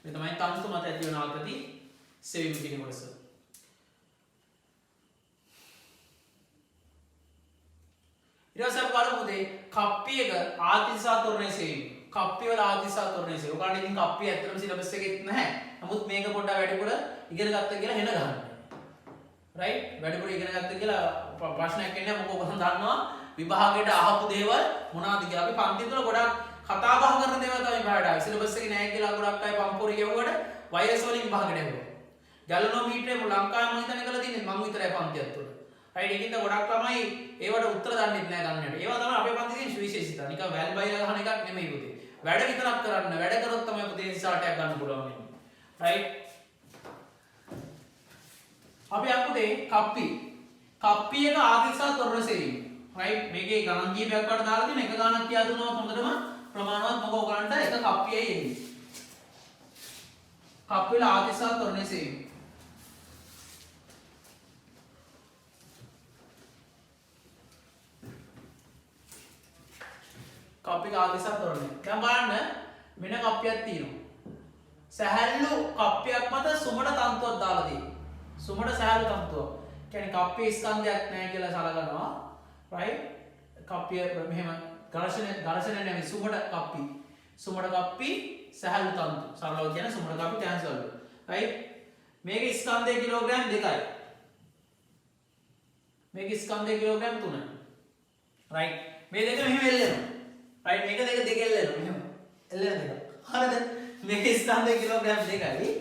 මේ තමයි තන්තු මත ඇති වෙන ආතති සෙවීම කියන කොටස. ඊට පස්සේ අපි බලමු පුතේ කප්පියක ආතිසා තොරණේ සෙවීම. කප්පිය වල ආතිසා තොරණේ සෙවීම. ඔයාලට ඉතින් කප්පිය ඇත්තටම සිලබස් එකේ නැහැ. නමුත් මේක පොඩ්ඩක් වැඩිපුර ඉගෙන ගත්ත කියලා හෙන ගන්න. right? වැඩිපුර ඉගෙන ගත්ත කියලා ප්‍රශ්නයක් එන්නේ මොකද ඔබ දන්නවා විභාගයට අහපු දේවල් මොනවද කියලා. අපි පන්ති තුල ගොඩක් කතා බහ කරන දේවල් තමයි පාඩයි. සිලබස් එකේ නැහැ කියලා ගොඩක් අය පම්පොරි යවුවට වෛරස් වලින් විභාගයට යවුවා. ගැලනෝමීටරේ ලංකාවේ මම හිතන්නේ කරලා තියෙන්නේ මම විතරයි පන්තියක් තුල. right? ඒකින්ද ගොඩක් ළමයි ඒවට උත්තර දන්නේ නැහැ ගන්නට. ඒවා තමයි අපේ පන්තියේ තියෙන විශේෂිතා. නිකන් වැල් බයිලා ගහන එකක් නෙමෙයි පුතේ. වැඩ විතරක් කරන්න. වැඩ කරොත් තමයි පුතේ රිසල්ට් එකක් ගන්න පුළුවන් වෙන්නේ. right? අපි අපුතේ කප්පියක ආදිසා තොරණ සෙවීම. right? මේකේ ගණන් කීපයක් වලට දාලා තියෙන එක ගණනක් කියා දුන්නා හොඳටම ප්‍රමාණවත් මොකෝ ගන්නට එක කප්පියයි එන්නේ. කප්පියල ආදිසා තොරණ සෙවීම. කප්පියක ආදිසා තොරණ. දැන් බලන්න මෙන්න කප්පියක් තියෙනවා. සැහැල්ලු කප්පියක් මත සුමට තන්තුවක් දාලා තියෙනවා. සුමට සැහැල්ලු තන්තුවක්. කියන්නේ කප්පියේ ස්කන්ධයක් නැහැ කියලා සලකනවා. right? කප්පිය මෙහෙම ඝර්ෂණ නෙමෙයි සුමට කප්පි. සුමට කප්පි සැහැල්ලු තන්තු. සරලව කියන්නේ සුමට කප්පි කැන්සල්. right? මේක ස්කන්ධයේ කිලෝග්‍රෑම් 2යි. මේක ස්කන්ධයේ කිලෝග්‍රෑම් 3යි. right? මේ දෙක මෙහෙම එල්ලෙනවා. right? මේක දෙක එල්ලෙනවා. මෙහෙම. එල්ලෙන දෙක. හරිද? මේක ස්කන්ධ කිලෝග්‍රෑම් 2යි.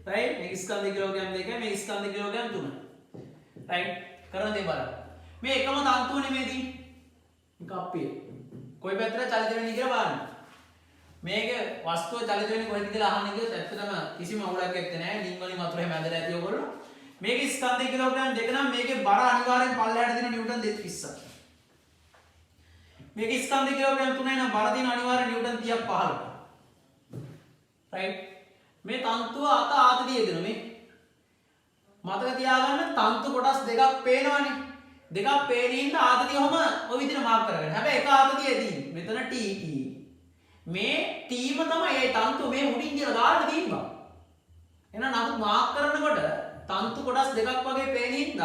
right? මේක ස්කන්ධ කිලෝග්‍රෑම් 2යි. මේක ස්කන්ධ කිලෝග්‍රෑම් 3යි. right? කරන දේ බලන්න. මේ එකම තන්තුව නෙමෙයිද? කප්පිය. කොයි පැත්තට චලිත වෙන්නේ කියලා බලන්න. මේක වස්තුව චලිත වෙන්නේ කොහෙද කියලා අහන්නේ කිව්වොත් ඇත්තටම කිසිම අවුලක් නැත්තේ නෑ. ලිං වලින් වතුර හැම ඇදලා ඇති ඔයගොල්ලෝ. මේකේ ස්කන්ධය කිලෝග්‍රෑම් දෙක නම් මේකේ බර අනිවාර්යෙන් පල්ලෙහාට දෙන නිව්ටන් 220ක්. මේකේ ස්කන්ධය කිලෝග්‍රෑම් 3යි නම් බර දෙන අනිවාර්යෙන් නිව්ටන් 30ක් 15ක්. රයිට්. මේ තන්තුව අත ආතතිය දෙන මේ මතක තියාගන්න තන්තු කොටස් දෙකක් පේනවනේ. දෙකක් පේනින්ද ආතතිය ඔහම ඔය විදිහට මාක් කරගන්න. හැබැයි එක ආතතියදී මෙතන T මේ T ම තමයි ඒ තන්තු මේ උඩින් කියලා ගාන්න තියෙනවා. එහෙනම් නමුත් මාක් කරනකොට තන්තු කොටස් දෙකක් වගේ පේනින්ද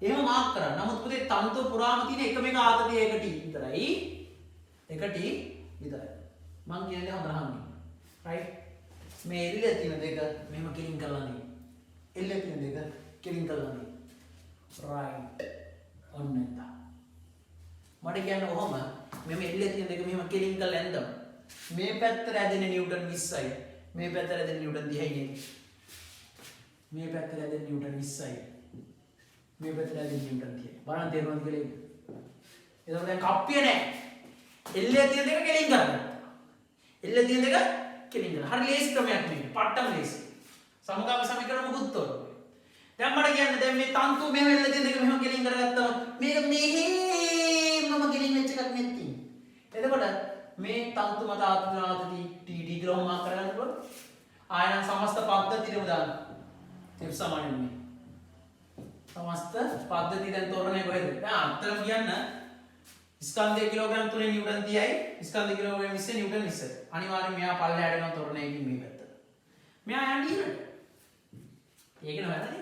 එහෙම මාක් කරන්න. නමුත් පුතේ තන්තු පුරාම තියෙන එකම එක ආතතිය එක T විතරයි. එක T විතරයි. මං කියන්නේ හොඳට අහන්න. රයිට්. මේ එල්ලේ තියෙන දෙක මෙහෙම කිලින් කරලා නේ. එල්ලේ තියෙන දෙක කිලින් කරලා නේ. රයිට්. ඔන්න එතන. මට කියන්නේ කොහොම මෙහෙම එල්ලේ තියෙන දෙක මෙහෙම කිලින් කරලා ඇන්දම මේ පැත්තට ඇදෙන නිව්ටන් 20යි. මේ පැත්තට ඇදෙන නිව්ටන් 30යි නේ. මේ පැත්තට ඇදෙන නිව්ටන් 20යි. මේ පැත්තට ඇදෙන නිව්ටන් 30යි. බලන්න තේරුණාද කියලා ඒක. එතකොට දැන් කප්පිය නැහැ. එල්ලේ තියෙන දෙක කෙලින් කරගන්න. එල්ලේ තියෙන දෙක කෙලින් කරගන්න. හරි ලේසි ක්‍රමයක් මේක. පට්ටම ලේසි. සමගාමී සමීකරණ මුකුත් තෝරන්න. දැන් මට කියන්න දැන් මේ තන්තු මෙහෙම එල්ලේ තියෙන දෙක මෙහෙම කෙලින් කරගත්තම මේක මෙහෙමම කෙලින් වෙච්ච එකක් නෙත්ති. එතකොට මේ තන්තු මත ආතති TD කියලා මාක් කරගන්න පුළුවන්. ආයන සමස්ත පද්ධතියම දාන්න. F සමාන මේ. සමස්ත පද්ධතිය දැන් තෝරන්නේ කොහෙද? දැන් අත්‍තරම කියන්න ස්කන්ධය කිලෝග්‍රෑම් 3 නිව්ටන් 30යි ස්කන්ධය කිලෝග්‍රෑම් 20 නිව්ටන් 20යි. අනිවාර්යෙන් මෙයා පල්ලෙහාට යනවා තෝරන්නේ එකකින් මේ පැත්තට. මෙයා යන්නේ ඉහළට. ඒක නෑ වැරදි.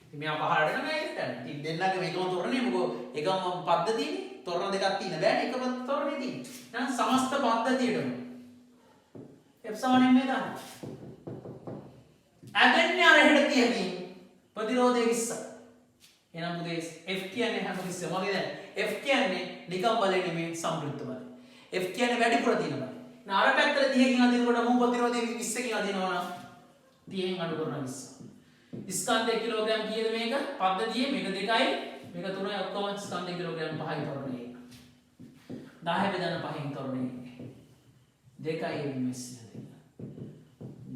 ඉතින් මෙයා පහළට යනවා මේකට යන්නේ. ඉතින් දෙන්නගේ මේකම තෝරන්නේ මොකෝ එකම පද්ධතියනේ. තොරණ දෙකක් තියෙන බෑනේ එකම තොරණේ තියෙන්නේ. එහෙනම් සමස්ත පද්ධතියටම F සමානයෙන් මේ දාන්න. ඇදෙන්නේ අර හෙට තියකින් ප්‍රතිරෝධය 20. එහෙනම් මුදේ F කියන්නේ හැම තිස්සෙම වගේ දැන් F කියන්නේ නිකම් බලේ නෙමෙයි සම්ප්‍රයුක්ත බලය. F කියන්නේ වැඩිපුර තියෙන බලය. එහෙනම් අර පැත්තට 30කින් අදිනකොට මූ ප්‍රතිරෝධය 20කින් අදිනවා නම් 30න් අඩු කරනවා 20. ස්කන්ධය කිලෝග්‍රෑම් කීයද මේක? පද්ධතියේ මේක 2යි මේක 3යි ඔක්කොම ස්කන්ධය කිලෝග්‍රෑම් 5යි තොරණේ. 10 බෙදන්න 5න් තොරණේ. 2යි MS දෙක.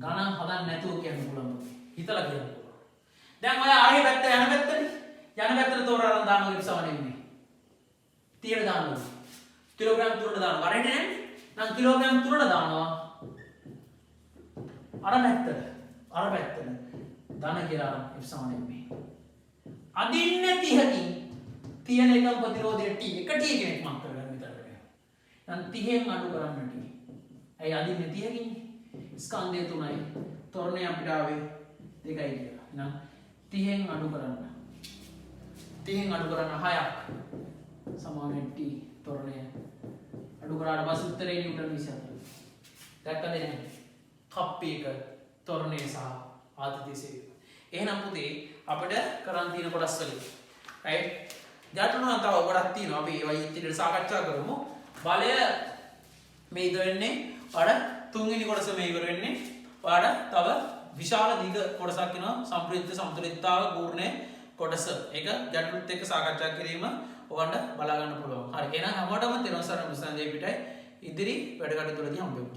ගණන් හදන්න නැතුව කියන්න පුළුවන්. හිතලා කියන්න පුළුවන්. දැන් ඔය ආයේ පැත්ත යන පැත්තනේ. යන පැත්තට තෝරාගෙන දානවා F සමාන එන්නේ. 30ට දානවා. කිලෝග්‍රෑම් 3ට දානවා. වරේට නෑනේ. නම් කිලෝග්‍රෑම් 3ට දානවා. අර පැත්තට ධන කියලා F සමාන එන්නේ. අදින්නේ 30කින් තියෙන එකම ප්‍රතිරෝධය T. එක T කෙනෙක් මම කරගන්න විතරට. නම් 30න් අඩු කරන්න T. ඇයි අදින්නේ 30කින්? ස්කන්ධය 3යි. තොරණේ අපිට ආවේ 2යි කියලා. එහෙනම් 30න් අඩු කරන්න. 30න් අඩු කරන්න 6ක් සමානයි T තොරණය. අඩු කරාට පස්සේ උත්තරේ නිව්ටන් 24. දැක්කද නේද? කප්පි එක තොරණේ සහ ආතතිය සේවය. එහෙනම් පුතේ අපිට කරන් තියෙන කොටස් වලින් රයිට් ගැටුණා තව ගොඩක් තියෙනවා අපි ඒවා ඉදිරියට සාකච්ඡා කරමු බලය මේ ඉද වෙන්නේ ඔයාලා තුන්වෙනි කොටස මේ ඉවර වෙන්නේ ඔයාලා තව විශාල දිග කොටසක් වෙනවා සම්ප්‍රයුක්ත සමතුලිතතාව පූර්ණ කොටස ඒක ගැටලුත් එක්ක සාකච්ඡා කිරීම ඔයගොල්ලන්ට බලා ගන්න පුළුවන් හරි එහෙනම් හැමෝටම තෙරුවන් සරණ මුස්සන් දෙවියන්ට ඉදිරි වැඩ කටයුතු වලදී හම්බෙමු